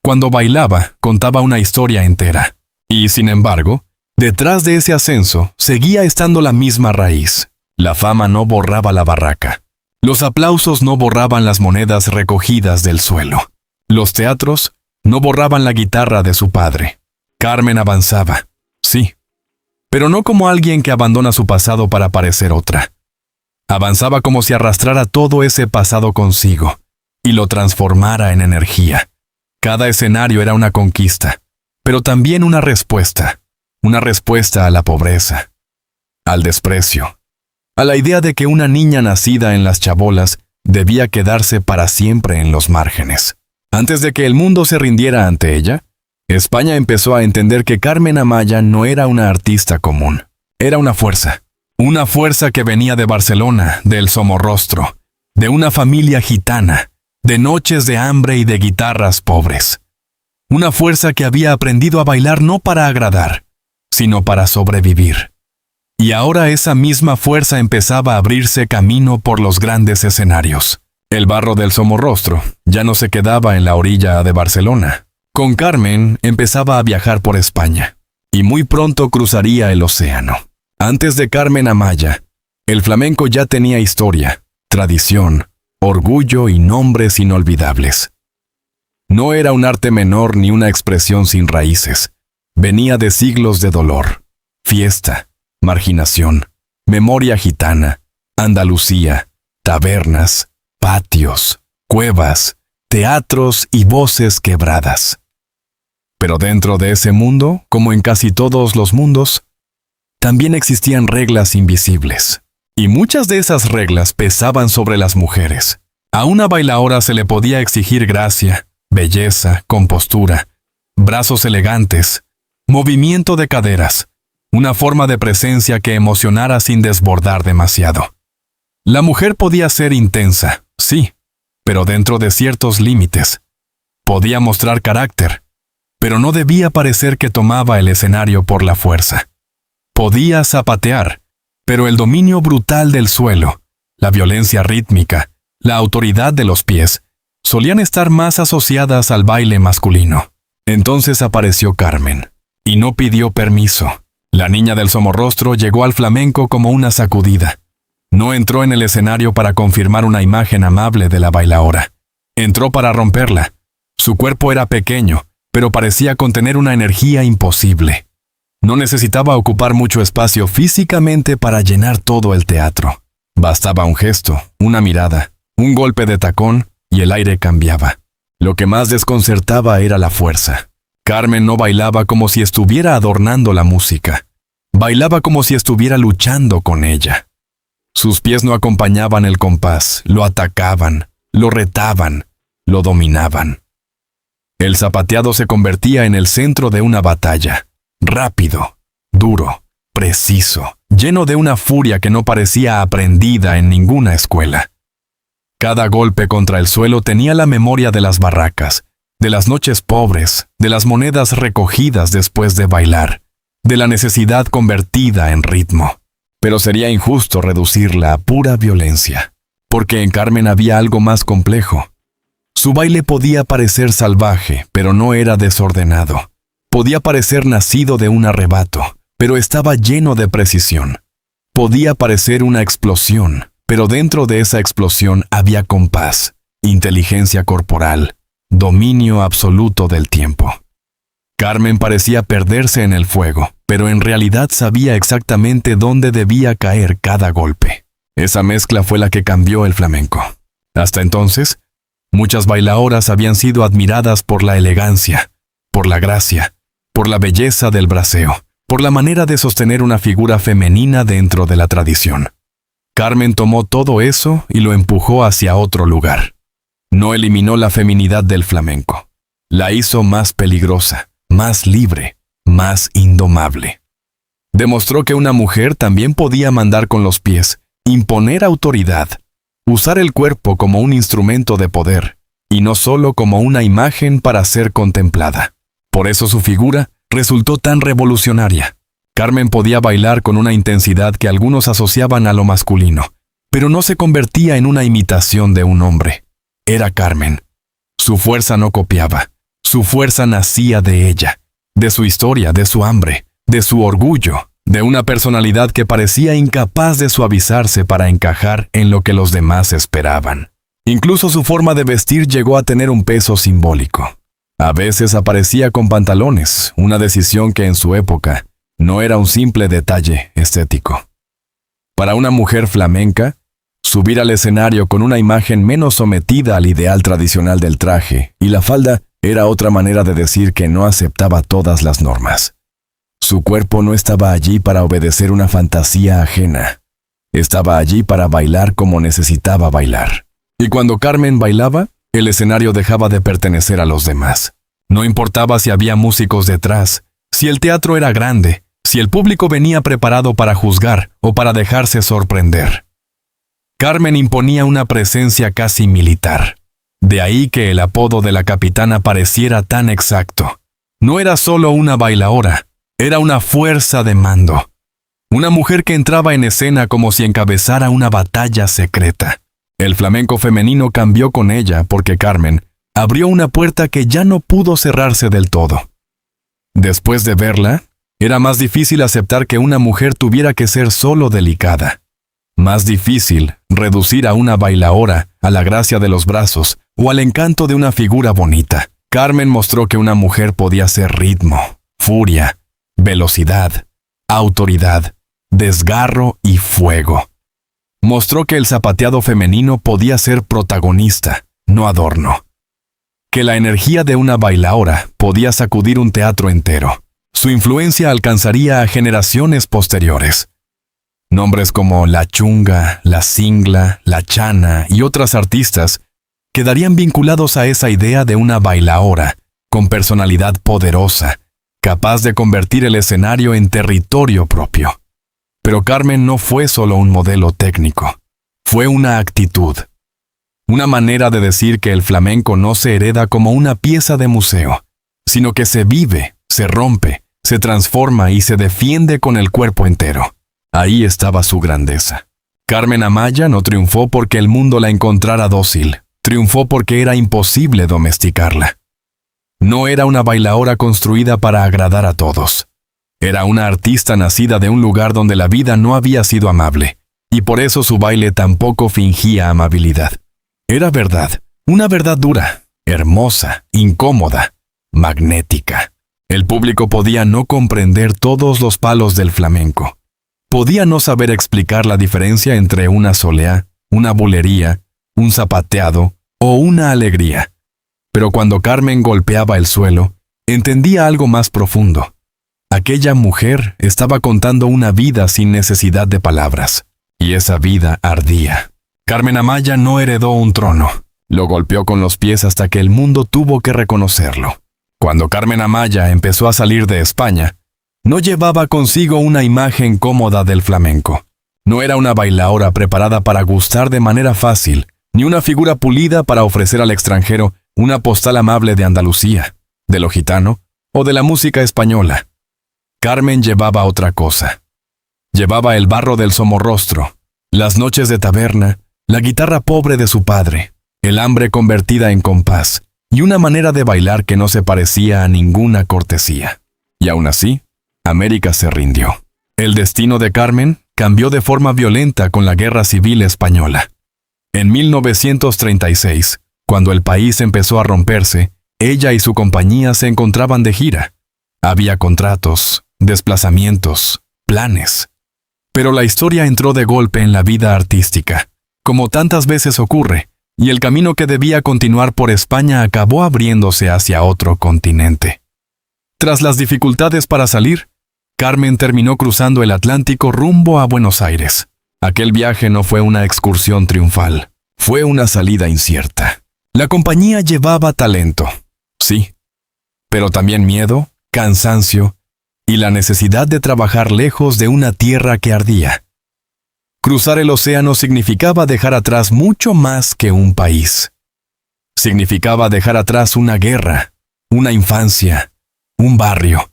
Cuando bailaba, contaba una historia entera. Y, sin embargo, detrás de ese ascenso seguía estando la misma raíz. La fama no borraba la barraca. Los aplausos no borraban las monedas recogidas del suelo. Los teatros no borraban la guitarra de su padre. Carmen avanzaba, sí, pero no como alguien que abandona su pasado para parecer otra. Avanzaba como si arrastrara todo ese pasado consigo y lo transformara en energía. Cada escenario era una conquista, pero también una respuesta a la pobreza, al desprecio, a la idea de que una niña nacida en las chabolas debía quedarse para siempre en los márgenes. Antes de que el mundo se rindiera ante ella, España empezó a entender que Carmen Amaya no era una artista común. Era una fuerza que venía de Barcelona, del Somorrostro, de una familia gitana, de noches de hambre y de guitarras pobres. Una fuerza que había aprendido a bailar no para agradar, sino para sobrevivir. Y ahora esa misma fuerza empezaba a abrirse camino por los grandes escenarios. El barro del Somorrostro ya no se quedaba en la orilla de Barcelona. Con Carmen empezaba a viajar por España, y muy pronto cruzaría el océano. Antes de Carmen Amaya, el flamenco ya tenía historia, tradición, orgullo y nombres inolvidables. No era un arte menor ni una expresión sin raíces. Venía de siglos de dolor, fiesta, marginación, memoria gitana, Andalucía, tabernas, patios, cuevas, teatros y voces quebradas. Pero dentro de ese mundo, como en casi todos los mundos, también existían reglas invisibles. Y muchas de esas reglas pesaban sobre las mujeres. A una bailaora se le podía exigir gracia, belleza, compostura, brazos elegantes, movimiento de caderas, una forma de presencia que emocionara sin desbordar demasiado. La mujer podía ser intensa, sí, pero dentro de ciertos límites. Podía mostrar carácter, pero no debía parecer que tomaba el escenario por la fuerza. Podía zapatear, pero el dominio brutal del suelo, la violencia rítmica, la autoridad de los pies, solían estar más asociadas al baile masculino. Entonces apareció Carmen, y no pidió permiso. La niña del Somorrostro llegó al flamenco como una sacudida. No entró en el escenario para confirmar una imagen amable de la bailaora. Entró para romperla. Su cuerpo era pequeño, pero parecía contener una energía imposible. No necesitaba ocupar mucho espacio físicamente para llenar todo el teatro. Bastaba un gesto, una mirada, un golpe de tacón y el aire cambiaba. Lo que más desconcertaba era la fuerza. Carmen no bailaba como si estuviera adornando la música. Bailaba como si estuviera luchando con ella. Sus pies no acompañaban el compás, lo atacaban, lo retaban, lo dominaban. El zapateado se convertía en el centro de una batalla, rápido, duro, preciso, lleno de una furia que no parecía aprendida en ninguna escuela. Cada golpe contra el suelo tenía la memoria de las barracas, de las noches pobres, de las monedas recogidas después de bailar, de la necesidad convertida en ritmo. Pero sería injusto reducirla a pura violencia, porque en Carmen había algo más complejo. Su baile podía parecer salvaje, pero no era desordenado. Podía parecer nacido de un arrebato, pero estaba lleno de precisión. Podía parecer una explosión, pero dentro de esa explosión había compás, inteligencia corporal, dominio absoluto del tiempo. Carmen parecía perderse en el fuego, pero en realidad sabía exactamente dónde debía caer cada golpe. Esa mezcla fue la que cambió el flamenco. Hasta entonces, muchas bailadoras habían sido admiradas por la elegancia, por la gracia, por la belleza del braceo, por la manera de sostener una figura femenina dentro de la tradición. Carmen tomó todo eso y lo empujó hacia otro lugar. No eliminó la feminidad del flamenco. La hizo más peligrosa, más libre, más indomable. Demostró que una mujer también podía mandar con los pies, imponer autoridad, usar el cuerpo como un instrumento de poder, y no solo como una imagen para ser contemplada. Por eso su figura resultó tan revolucionaria. Carmen podía bailar con una intensidad que algunos asociaban a lo masculino, pero no se convertía en una imitación de un hombre. Era Carmen. Su fuerza no copiaba. Su fuerza nacía de ella, de su historia, de su hambre, de su orgullo, de una personalidad que parecía incapaz de suavizarse para encajar en lo que los demás esperaban. Incluso su forma de vestir llegó a tener un peso simbólico. A veces aparecía con pantalones, una decisión que en su época no era un simple detalle estético. Para una mujer flamenca, subir al escenario con una imagen menos sometida al ideal tradicional del traje y la falda era otra manera de decir que no aceptaba todas las normas. Su cuerpo no estaba allí para obedecer una fantasía ajena. Estaba allí para bailar como necesitaba bailar. Y cuando Carmen bailaba, el escenario dejaba de pertenecer a los demás. No importaba si había músicos detrás, si el teatro era grande, si el público venía preparado para juzgar o para dejarse sorprender. Carmen imponía una presencia casi militar. De ahí que el apodo de la capitana pareciera tan exacto. No era solo una bailaora, era una fuerza de mando. Una mujer que entraba en escena como si encabezara una batalla secreta. El flamenco femenino cambió con ella porque Carmen abrió una puerta que ya no pudo cerrarse del todo. Después de verla, era más difícil aceptar que una mujer tuviera que ser solo delicada. Más difícil reducir a una bailaora a la gracia de los brazos o al encanto de una figura bonita. Carmen mostró que una mujer podía ser ritmo, furia, velocidad, autoridad, desgarro y fuego. Mostró que el zapateado femenino podía ser protagonista, no adorno. Que la energía de una bailaora podía sacudir un teatro entero. Su influencia alcanzaría a generaciones posteriores. Nombres como La Chunga, La Singla, La Chana y otras artistas quedarían vinculados a esa idea de una bailaora con personalidad poderosa, capaz de convertir el escenario en territorio propio. Pero Carmen no fue solo un modelo técnico, fue una actitud. Una manera de decir que el flamenco no se hereda como una pieza de museo, sino que se vive, se rompe, se transforma y se defiende con el cuerpo entero. Ahí estaba su grandeza. Carmen Amaya no triunfó porque el mundo la encontrara dócil, triunfó porque era imposible domesticarla. No era una bailaora construida para agradar a todos. Era una artista nacida de un lugar donde la vida no había sido amable, y por eso su baile tampoco fingía amabilidad. Era verdad, una verdad dura, hermosa, incómoda, magnética. El público podía no comprender todos los palos del flamenco. Podía no saber explicar la diferencia entre una soleá, una bulería, un zapateado o una alegría. Pero cuando Carmen golpeaba el suelo, entendía algo más profundo. Aquella mujer estaba contando una vida sin necesidad de palabras, y esa vida ardía. Carmen Amaya no heredó un trono, Lo golpeó con los pies hasta que el mundo tuvo que reconocerlo. Cuando Carmen Amaya empezó a salir de España, no llevaba consigo una imagen cómoda del flamenco. No era una bailaora preparada para gustar de manera fácil, ni una figura pulida para ofrecer al extranjero una postal amable de Andalucía, de lo gitano o de la música española. Carmen llevaba otra cosa. Llevaba el barro del Somorrostro, las noches de taberna, la guitarra pobre de su padre, el hambre convertida en compás, y una manera de bailar que no se parecía a ninguna cortesía. Y aún así, América se rindió. El destino de Carmen cambió de forma violenta con la Guerra Civil Española. En 1936, cuando el país empezó a romperse, ella y su compañía se encontraban de gira. Había contratos, desplazamientos, planes. Pero la historia entró de golpe en la vida artística, como tantas veces ocurre, y el camino que debía continuar por España acabó abriéndose hacia otro continente. Tras las dificultades para salir, Carmen terminó cruzando el Atlántico rumbo a Buenos Aires. Aquel viaje no fue una excursión triunfal, fue una salida incierta. La compañía llevaba talento, sí, pero también miedo, cansancio y la necesidad de trabajar lejos de una tierra que ardía. Cruzar el océano significaba dejar atrás mucho más que un país. Significaba dejar atrás una guerra, una infancia, un barrio,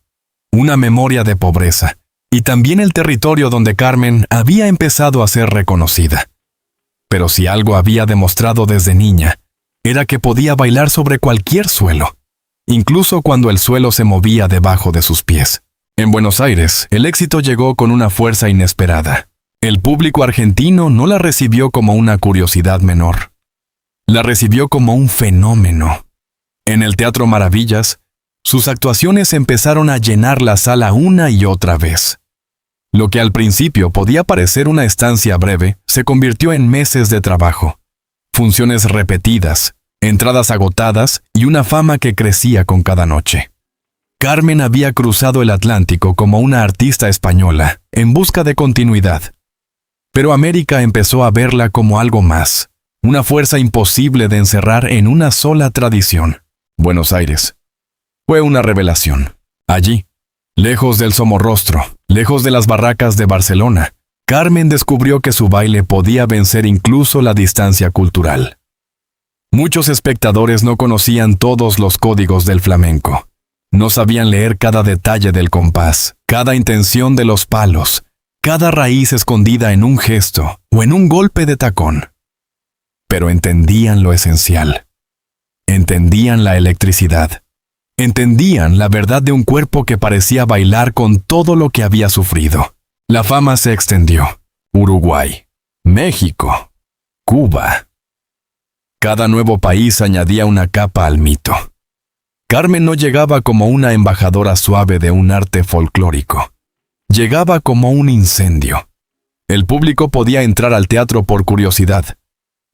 una memoria de pobreza, y también el territorio donde Carmen había empezado a ser reconocida. Pero si algo había demostrado desde niña, era que podía bailar sobre cualquier suelo, incluso cuando el suelo se movía debajo de sus pies. En Buenos Aires, el éxito llegó con una fuerza inesperada. El público argentino no la recibió como una curiosidad menor. La recibió como un fenómeno. En el Teatro Maravillas, sus actuaciones empezaron a llenar la sala una y otra vez. Lo que al principio podía parecer una estancia breve, se convirtió en meses de trabajo. Funciones repetidas, entradas agotadas y una fama que crecía con cada noche. Carmen había cruzado el Atlántico como una artista española, en busca de continuidad. Pero América empezó a verla como algo más, una fuerza imposible de encerrar en una sola tradición. Buenos Aires. Fue una revelación. Allí, lejos del Somorrostro, lejos de las barracas de Barcelona, Carmen descubrió que su baile podía vencer incluso la distancia cultural. Muchos espectadores no conocían todos los códigos del flamenco. No sabían leer cada detalle del compás, cada intención de los palos, cada raíz escondida en un gesto o en un golpe de tacón. Pero entendían lo esencial. Entendían la electricidad. Entendían la verdad de un cuerpo que parecía bailar con todo lo que había sufrido. La fama se extendió. Uruguay, México, Cuba. Cada nuevo país añadía una capa al mito. Carmen no llegaba como una embajadora suave de un arte folclórico. Llegaba como un incendio. El público podía entrar al teatro por curiosidad,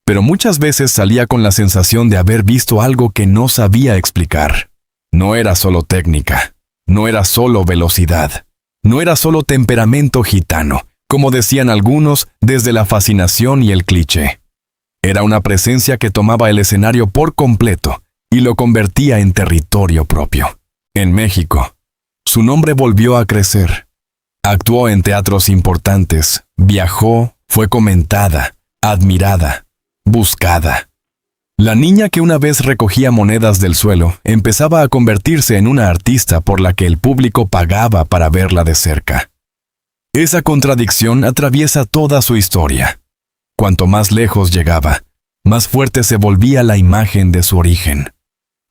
pero muchas veces salía con la sensación de haber visto algo que no sabía explicar. No era solo técnica, no era solo velocidad, no era solo temperamento gitano, como decían algunos desde la fascinación y el cliché. Era una presencia que tomaba el escenario por completo y lo convertía en territorio propio. En México, su nombre volvió a crecer. Actuó en teatros importantes, viajó, fue comentada, admirada, buscada. La niña que una vez recogía monedas del suelo empezaba a convertirse en una artista por la que el público pagaba para verla de cerca. Esa contradicción atraviesa toda su historia. Cuanto más lejos llegaba, más fuerte se volvía la imagen de su origen.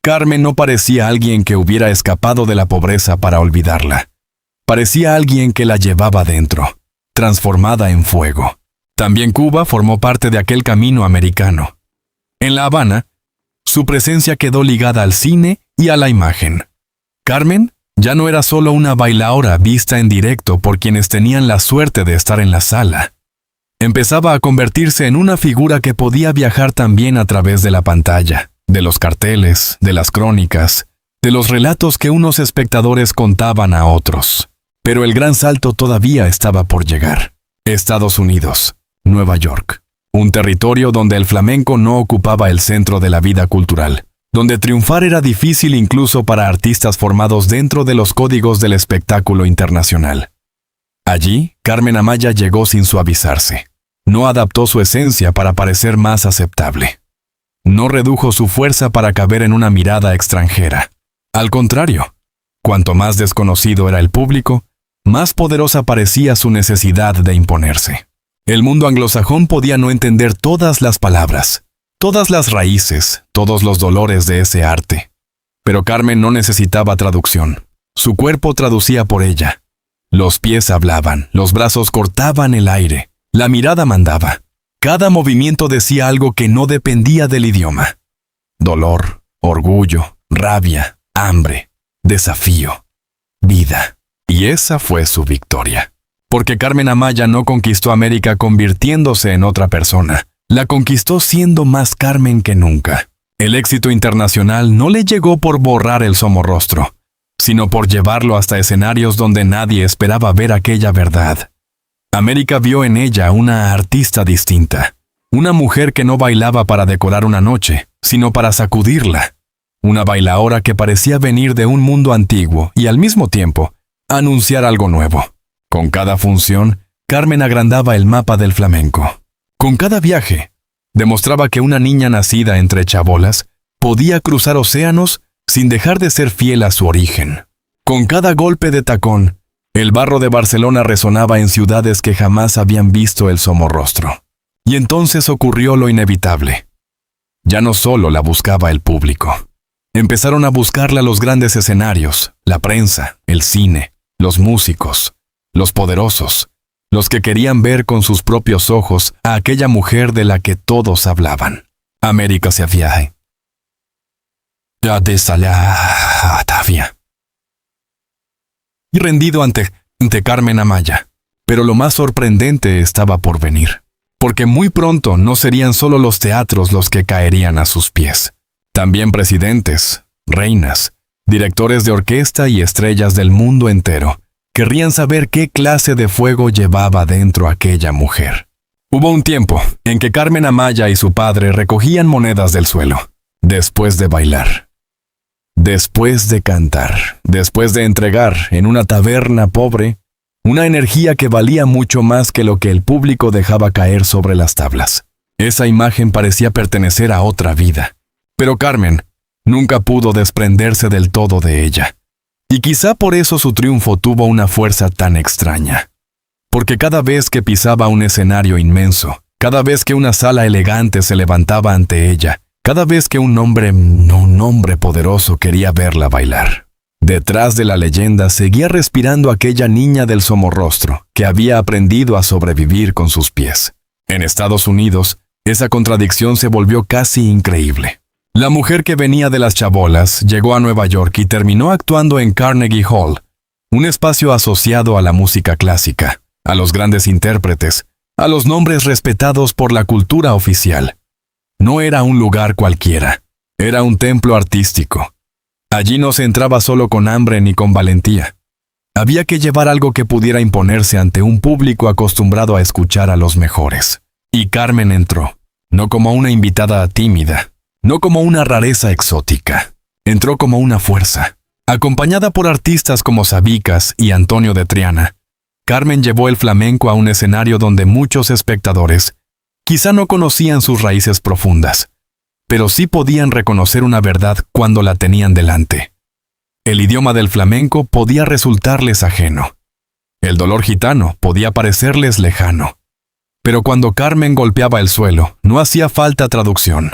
Carmen no parecía alguien que hubiera escapado de la pobreza para olvidarla. Parecía alguien que la llevaba dentro, transformada en fuego. También Cuba formó parte de aquel camino americano. En La Habana, su presencia quedó ligada al cine y a la imagen. Carmen ya no era solo una bailaora vista en directo por quienes tenían la suerte de estar en la sala. Empezaba a convertirse en una figura que podía viajar también a través de la pantalla, de los carteles, de las crónicas, de los relatos que unos espectadores contaban a otros. Pero el gran salto todavía estaba por llegar. Estados Unidos, Nueva York, un territorio donde el flamenco no ocupaba el centro de la vida cultural, donde triunfar era difícil incluso para artistas formados dentro de los códigos del espectáculo internacional. Allí, Carmen Amaya llegó sin suavizarse. No adaptó su esencia para parecer más aceptable. No redujo su fuerza para caber en una mirada extranjera. Al contrario, cuanto más desconocido era el público, más poderosa parecía su necesidad de imponerse. El mundo anglosajón podía no entender todas las palabras, todas las raíces, todos los dolores de ese arte. Pero Carmen no necesitaba traducción. Su cuerpo traducía por ella. Los pies hablaban, los brazos cortaban el aire, la mirada mandaba. Cada movimiento decía algo que no dependía del idioma. Dolor, orgullo, rabia, hambre, desafío, vida. Y esa fue su victoria. Porque Carmen Amaya no conquistó América convirtiéndose en otra persona. La conquistó siendo más Carmen que nunca. El éxito internacional no le llegó por borrar el somorrostro, sino por llevarlo hasta escenarios donde nadie esperaba ver aquella verdad. América vio en ella una artista distinta. Una mujer que no bailaba para decorar una noche, sino para sacudirla. Una bailaora que parecía venir de un mundo antiguo y al mismo tiempo anunciar algo nuevo. Con cada función, Carmen agrandaba el mapa del flamenco. Con cada viaje, demostraba que una niña nacida entre chabolas podía cruzar océanos sin dejar de ser fiel a su origen. Con cada golpe de tacón, el barro de Barcelona resonaba en ciudades que jamás habían visto el somorrostro. Y entonces ocurrió lo inevitable. Ya no solo la buscaba el público. Empezaron a buscarla los grandes escenarios, la prensa, el cine, los músicos, los poderosos, los que querían ver con sus propios ojos a aquella mujer de la que todos hablaban. América se viaje. Ya Tavia. Y rendido ante Carmen Amaya. Pero lo más sorprendente estaba por venir. Porque muy pronto no serían solo los teatros los que caerían a sus pies. También presidentes, reinas, directores de orquesta y estrellas del mundo entero querrían saber qué clase de fuego llevaba dentro aquella mujer. Hubo un tiempo en que Carmen Amaya y su padre recogían monedas del suelo, después de bailar, después de cantar, después de entregar en una taberna pobre una energía que valía mucho más que lo que el público dejaba caer sobre las tablas. Esa imagen parecía pertenecer a otra vida, pero Carmen nunca pudo desprenderse del todo de ella. Y quizá por eso su triunfo tuvo una fuerza tan extraña. Porque cada vez que pisaba un escenario inmenso, cada vez que una sala elegante se levantaba ante ella, cada vez que un hombre poderoso quería verla bailar, detrás de la leyenda seguía respirando aquella niña del somorrostro que había aprendido a sobrevivir con sus pies. En Estados Unidos, esa contradicción se volvió casi increíble. La mujer que venía de las chabolas llegó a Nueva York y terminó actuando en Carnegie Hall, un espacio asociado a la música clásica, a los grandes intérpretes, a los nombres respetados por la cultura oficial. No era un lugar cualquiera, era un templo artístico. Allí no se entraba solo con hambre ni con valentía. Había que llevar algo que pudiera imponerse ante un público acostumbrado a escuchar a los mejores. Y Carmen entró, no como una invitada tímida, no como una rareza exótica. Entró como una fuerza. Acompañada por artistas como Sabicas y Antonio de Triana, Carmen llevó el flamenco a un escenario donde muchos espectadores quizá no conocían sus raíces profundas, pero sí podían reconocer una verdad cuando la tenían delante. El idioma del flamenco podía resultarles ajeno. El dolor gitano podía parecerles lejano. Pero cuando Carmen golpeaba el suelo, no hacía falta traducción.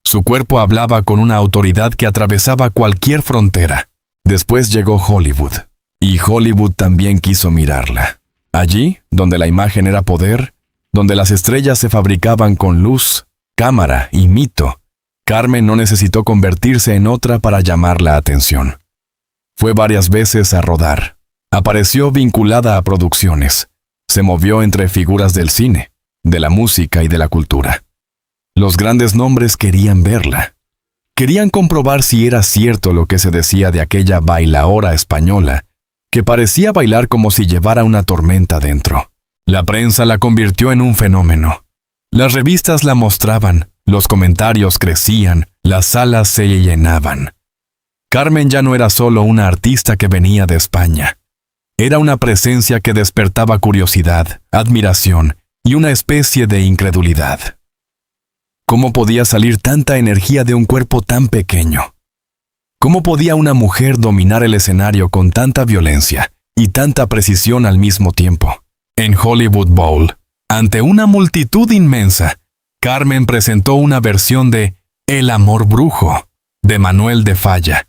Su cuerpo hablaba con una autoridad que atravesaba cualquier frontera. Después llegó Hollywood, y Hollywood también quiso mirarla. Allí, donde la imagen era poder, donde las estrellas se fabricaban con luz, cámara y mito, Carmen no necesitó convertirse en otra para llamar la atención. Fue varias veces a rodar. Apareció vinculada a producciones. Se movió entre figuras del cine, de la música y de la cultura. Los grandes nombres querían verla. Querían comprobar si era cierto lo que se decía de aquella bailaora española, que parecía bailar como si llevara una tormenta dentro. La prensa la convirtió en un fenómeno. Las revistas la mostraban, los comentarios crecían, las salas se llenaban. Carmen ya no era solo una artista que venía de España. Era una presencia que despertaba curiosidad, admiración y una especie de incredulidad. ¿Cómo podía salir tanta energía de un cuerpo tan pequeño? ¿Cómo podía una mujer dominar el escenario con tanta violencia y tanta precisión al mismo tiempo? En Hollywood Bowl, ante una multitud inmensa, Carmen presentó una versión de El amor brujo, de Manuel de Falla,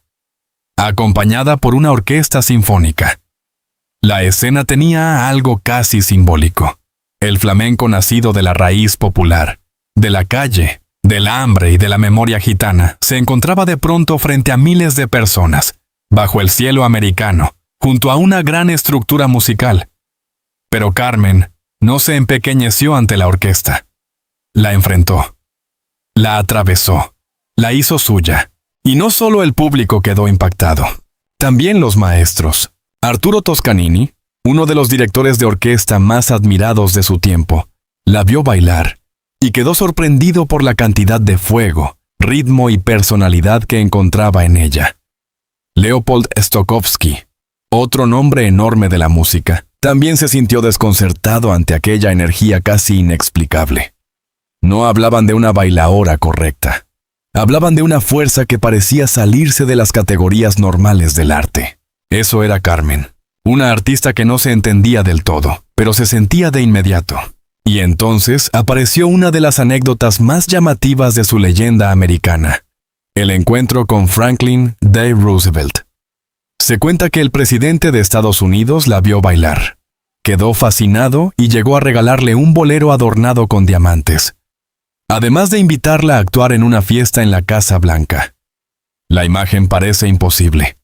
acompañada por una orquesta sinfónica. La escena tenía algo casi simbólico. El flamenco nacido de la raíz popular, de la calle, del hambre y de la memoria gitana, se encontraba de pronto frente a miles de personas, bajo el cielo americano, junto a una gran estructura musical. Pero Carmen no se empequeñeció ante la orquesta. La enfrentó. La atravesó. La hizo suya. Y no solo el público quedó impactado. También los maestros. Arturo Toscanini, uno de los directores de orquesta más admirados de su tiempo, la vio bailar y quedó sorprendido por la cantidad de fuego, ritmo y personalidad que encontraba en ella. Leopold Stokowski, otro nombre enorme de la música, también se sintió desconcertado ante aquella energía casi inexplicable. No hablaban de una bailaora correcta. Hablaban de una fuerza que parecía salirse de las categorías normales del arte. Eso era Carmen, una artista que no se entendía del todo, pero se sentía de inmediato. Y entonces apareció una de las anécdotas más llamativas de su leyenda americana, el encuentro con Franklin D. Roosevelt. Se cuenta que el presidente de Estados Unidos la vio bailar. Quedó fascinado y llegó a regalarle un bolero adornado con diamantes, además de invitarla a actuar en una fiesta en la Casa Blanca. La imagen parece imposible.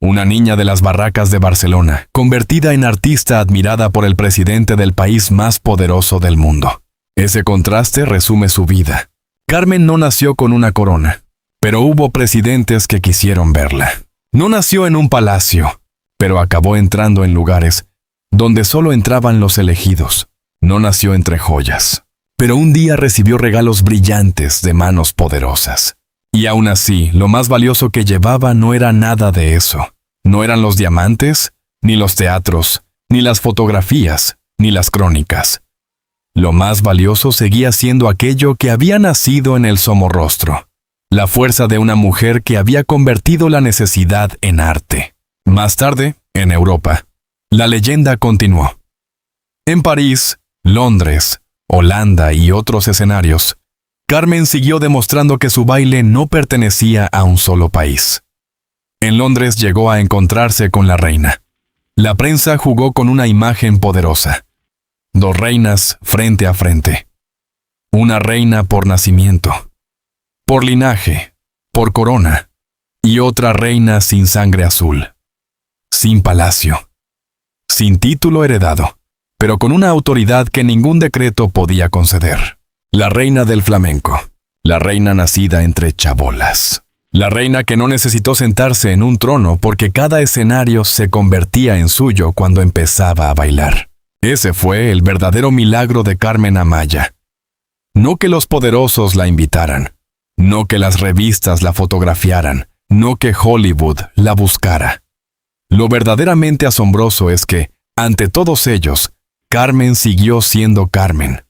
Una niña de las barracas de Barcelona, convertida en artista admirada por el presidente del país más poderoso del mundo. Ese contraste resume su vida. Carmen no nació con una corona, pero hubo presidentes que quisieron verla. No nació en un palacio, pero acabó entrando en lugares donde solo entraban los elegidos. No nació entre joyas, pero un día recibió regalos brillantes de manos poderosas. Y aún así, lo más valioso que llevaba no era nada de eso. No eran los diamantes, ni los teatros, ni las fotografías, ni las crónicas. Lo más valioso seguía siendo aquello que había nacido en el somorrostro, la fuerza de una mujer que había convertido la necesidad en arte. Más tarde, en Europa, la leyenda continuó. En París, Londres, Holanda y otros escenarios, Carmen siguió demostrando que su baile no pertenecía a un solo país. En Londres llegó a encontrarse con la reina. La prensa jugó con una imagen poderosa. Dos reinas frente a frente. Una reina por nacimiento, por linaje, por corona, y otra reina sin sangre azul, sin palacio, sin título heredado, pero con una autoridad que ningún decreto podía conceder. La reina del flamenco, la reina nacida entre chabolas, la reina que no necesitó sentarse en un trono porque cada escenario se convertía en suyo cuando empezaba a bailar. Ese fue el verdadero milagro de Carmen Amaya. No que los poderosos la invitaran, no que las revistas la fotografiaran, no que Hollywood la buscara. Lo verdaderamente asombroso es que, ante todos ellos, Carmen siguió siendo Carmen.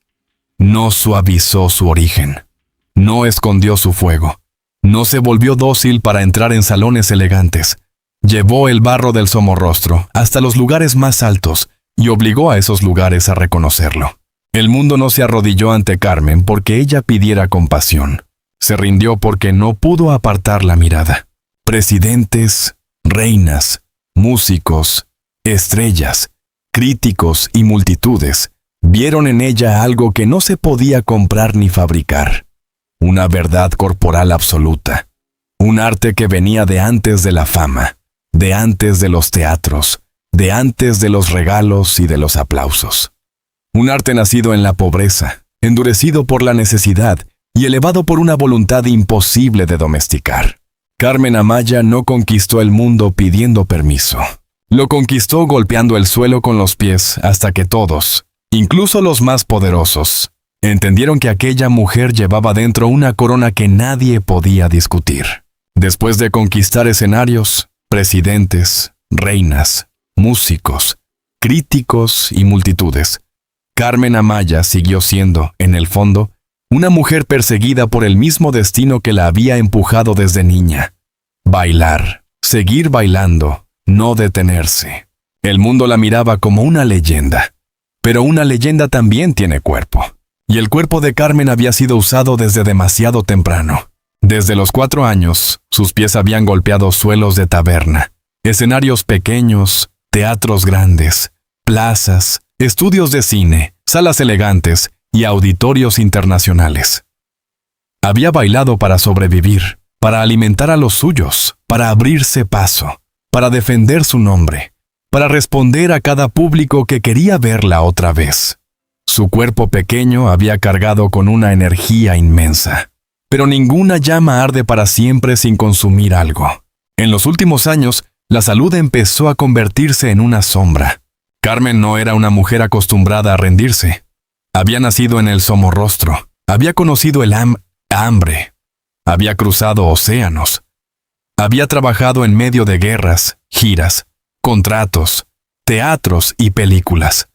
No suavizó su origen, no escondió su fuego, no se volvió dócil para entrar en salones elegantes. Llevó el barro del somorrostro hasta los lugares más altos y obligó a esos lugares a reconocerlo. El mundo no se arrodilló ante Carmen porque ella pidiera compasión. Se rindió porque no pudo apartar la mirada. Presidentes, reinas, músicos, estrellas, críticos y multitudes vieron en ella algo que no se podía comprar ni fabricar. Una verdad corporal absoluta. Un arte que venía de antes de la fama, de antes de los teatros, de antes de los regalos y de los aplausos. Un arte nacido en la pobreza, endurecido por la necesidad y elevado por una voluntad imposible de domesticar. Carmen Amaya no conquistó el mundo pidiendo permiso. Lo conquistó golpeando el suelo con los pies hasta que todos, incluso los más poderosos, Entendieron que aquella mujer llevaba dentro una corona que nadie podía discutir. Después de conquistar escenarios, presidentes, reinas, músicos, críticos y multitudes, Carmen Amaya siguió siendo, en el fondo, una mujer perseguida por el mismo destino que la había empujado desde niña. Bailar, seguir bailando, no detenerse. El mundo la miraba como una leyenda. Pero una leyenda también tiene cuerpo. Y el cuerpo de Carmen había sido usado desde demasiado temprano. Desde los 4 años, sus pies habían golpeado suelos de taberna, escenarios pequeños, teatros grandes, plazas, estudios de cine, salas elegantes y auditorios internacionales. Había bailado para sobrevivir, para alimentar a los suyos, para abrirse paso, para defender su nombre, para responder a cada público que quería verla otra vez. Su cuerpo pequeño había cargado con una energía inmensa. Pero ninguna llama arde para siempre sin consumir algo. En los últimos años, la salud empezó a convertirse en una sombra. Carmen no era una mujer acostumbrada a rendirse. Había nacido en el Somorrostro, había conocido el hambre, había cruzado océanos, había trabajado en medio de guerras, giras, contratos, teatros y películas.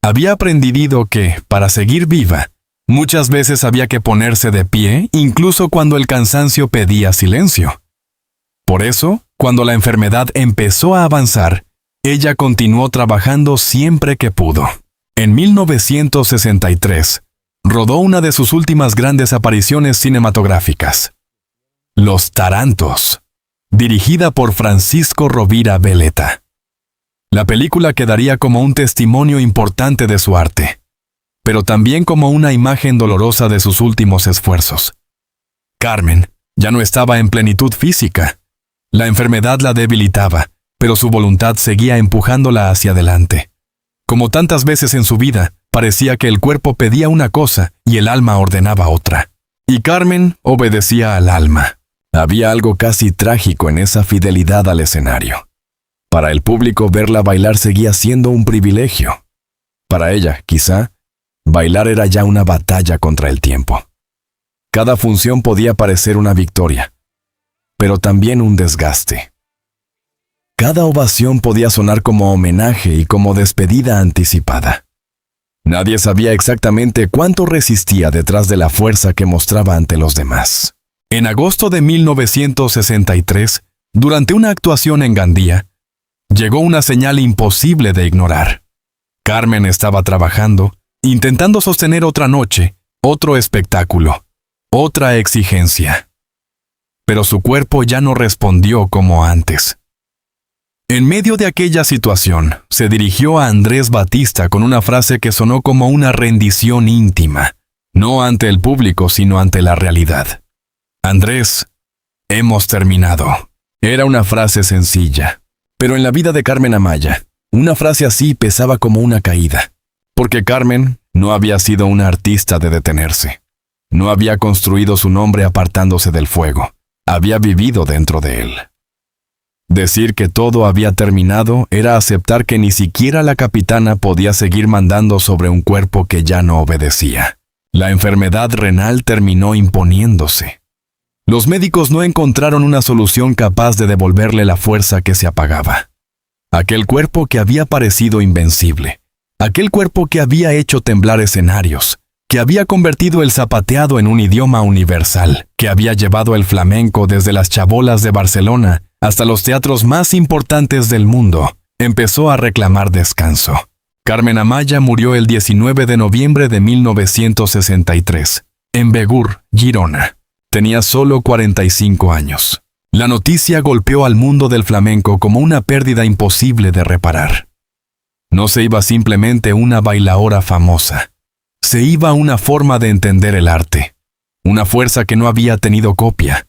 Había aprendido que, para seguir viva, muchas veces había que ponerse de pie, incluso cuando el cansancio pedía silencio. Por eso, cuando la enfermedad empezó a avanzar, ella continuó trabajando siempre que pudo. En 1963, rodó una de sus últimas grandes apariciones cinematográficas, Los Tarantos, dirigida por Francisco Rovira Veleta. La película quedaría como un testimonio importante de su arte, pero también como una imagen dolorosa de sus últimos esfuerzos. Carmen ya no estaba en plenitud física. La enfermedad la debilitaba, pero su voluntad seguía empujándola hacia adelante. Como tantas veces en su vida, parecía que el cuerpo pedía una cosa y el alma ordenaba otra. Y Carmen obedecía al alma. Había algo casi trágico en esa fidelidad al escenario. Para el público, verla bailar seguía siendo un privilegio. Para ella, quizá, bailar era ya una batalla contra el tiempo. Cada función podía parecer una victoria, pero también un desgaste. Cada ovación podía sonar como homenaje y como despedida anticipada. Nadie sabía exactamente cuánto resistía detrás de la fuerza que mostraba ante los demás. En agosto de 1963, durante una actuación en Gandía, llegó una señal imposible de ignorar. Carmen estaba trabajando, intentando sostener otra noche, otro espectáculo, otra exigencia. Pero su cuerpo ya no respondió como antes. En medio de aquella situación, se dirigió a Andrés Batista con una frase que sonó como una rendición íntima, no ante el público, sino ante la realidad. Andrés, hemos terminado. Era una frase sencilla, pero en la vida de Carmen Amaya, una frase así pesaba como una caída, porque Carmen no había sido una artista de detenerse. No había construido su nombre apartándose del fuego, había vivido dentro de él. Decir que todo había terminado era aceptar que ni siquiera la capitana podía seguir mandando sobre un cuerpo que ya no obedecía. La enfermedad renal terminó imponiéndose. Los médicos no encontraron una solución capaz de devolverle la fuerza que se apagaba. Aquel cuerpo que había parecido invencible, aquel cuerpo que había hecho temblar escenarios, que había convertido el zapateado en un idioma universal, que había llevado el flamenco desde las chabolas de Barcelona hasta los teatros más importantes del mundo, empezó a reclamar descanso. Carmen Amaya murió el 19 de noviembre de 1963, en Begur, Girona. Tenía solo 45 años. La noticia golpeó al mundo del flamenco como una pérdida imposible de reparar. No se iba simplemente una bailaora famosa. Se iba una forma de entender el arte, una fuerza que no había tenido copia.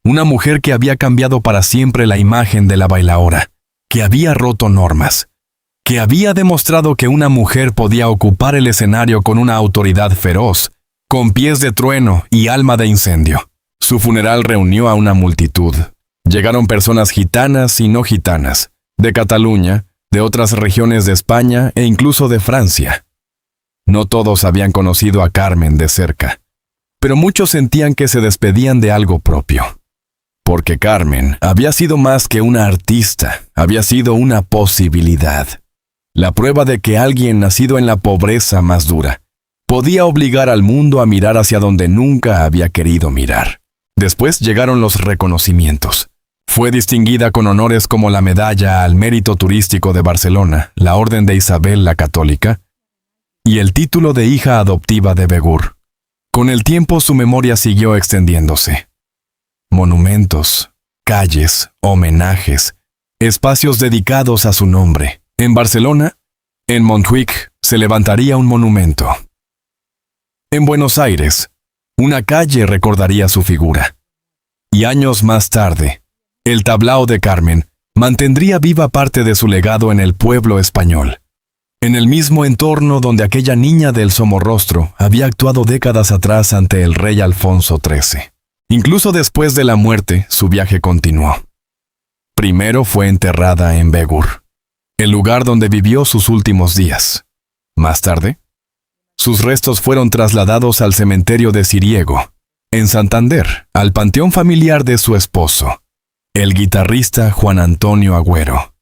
Una mujer que había cambiado para siempre la imagen de la bailaora, que había roto normas, que había demostrado que una mujer podía ocupar el escenario con una autoridad feroz, con pies de trueno y alma de incendio. Su funeral reunió a una multitud. Llegaron personas gitanas y no gitanas, de Cataluña, de otras regiones de España e incluso de Francia. No todos habían conocido a Carmen de cerca, pero muchos sentían que se despedían de algo propio. Porque Carmen había sido más que una artista, había sido una posibilidad. La prueba de que alguien nacido en la pobreza más dura podía obligar al mundo a mirar hacia donde nunca había querido mirar. Después llegaron los reconocimientos. Fue distinguida con honores como la Medalla al Mérito Turístico de Barcelona, la Orden de Isabel la Católica y el título de hija adoptiva de Begur. Con el tiempo su memoria siguió extendiéndose. Monumentos, calles, homenajes, espacios dedicados a su nombre. En Barcelona, en Montjuic, se levantaría un monumento. En Buenos Aires, una calle recordaría su figura. Y años más tarde, el tablao de Carmen mantendría viva parte de su legado en el pueblo español, en el mismo entorno donde aquella niña del Somorrostro había actuado décadas atrás ante el rey Alfonso XIII. Incluso después de la muerte, su viaje continuó. Primero fue enterrada en Begur, el lugar donde vivió sus últimos días. Más tarde, sus restos fueron trasladados al cementerio de Siriego, en Santander, al panteón familiar de su esposo, el guitarrista Juan Antonio Agüero.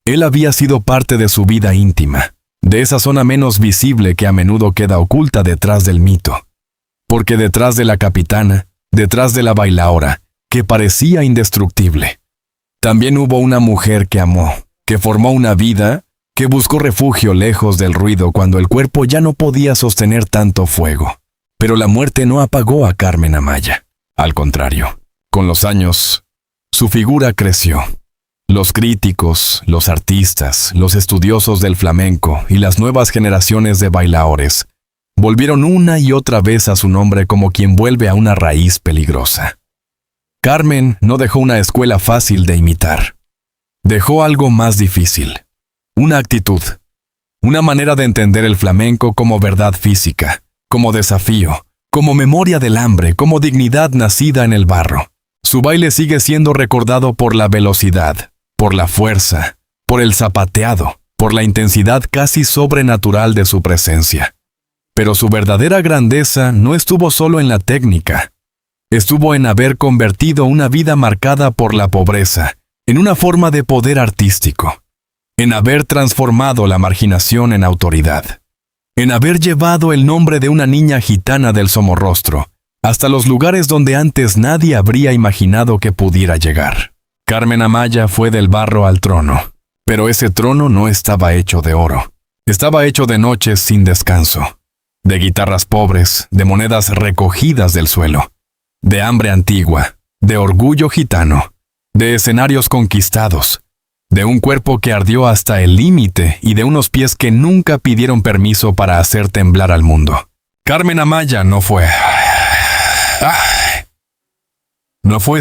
Él había sido parte de su vida íntima, de esa zona menos visible que a menudo queda oculta detrás del mito. Porque detrás de la capitana, detrás de la bailaora, que parecía indestructible, también hubo una mujer que amó, que formó una vida, que buscó refugio lejos del ruido cuando el cuerpo ya no podía sostener tanto fuego. Pero la muerte no apagó a Carmen Amaya. Al contrario, con los años, su figura creció. Los críticos, los artistas, los estudiosos del flamenco y las nuevas generaciones de bailaores volvieron una y otra vez a su nombre como quien vuelve a una raíz peligrosa. Carmen no dejó una escuela fácil de imitar. Dejó algo más difícil. Una actitud. Una manera de entender el flamenco como verdad física, como desafío, como memoria del hambre, como dignidad nacida en el barro. Su baile sigue siendo recordado por la velocidad, por la fuerza, por el zapateado, por la intensidad casi sobrenatural de su presencia. Pero su verdadera grandeza no estuvo solo en la técnica. Estuvo en haber convertido una vida marcada por la pobreza en una forma de poder artístico, en haber transformado la marginación en autoridad, en haber llevado el nombre de una niña gitana del Somorrostro hasta los lugares donde antes nadie habría imaginado que pudiera llegar. Carmen Amaya fue del barro al trono, pero ese trono no estaba hecho de oro. Estaba hecho de noches sin descanso, de guitarras pobres, de monedas recogidas del suelo, de hambre antigua, de orgullo gitano, de escenarios conquistados, de un cuerpo que ardió hasta el límite y de unos pies que nunca pidieron permiso para hacer temblar al mundo. Carmen Amaya no fue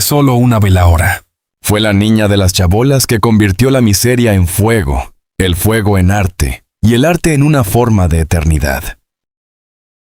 solo una bailaora. Fue la niña de las chabolas que convirtió la miseria en fuego, el fuego en arte y el arte en una forma de eternidad.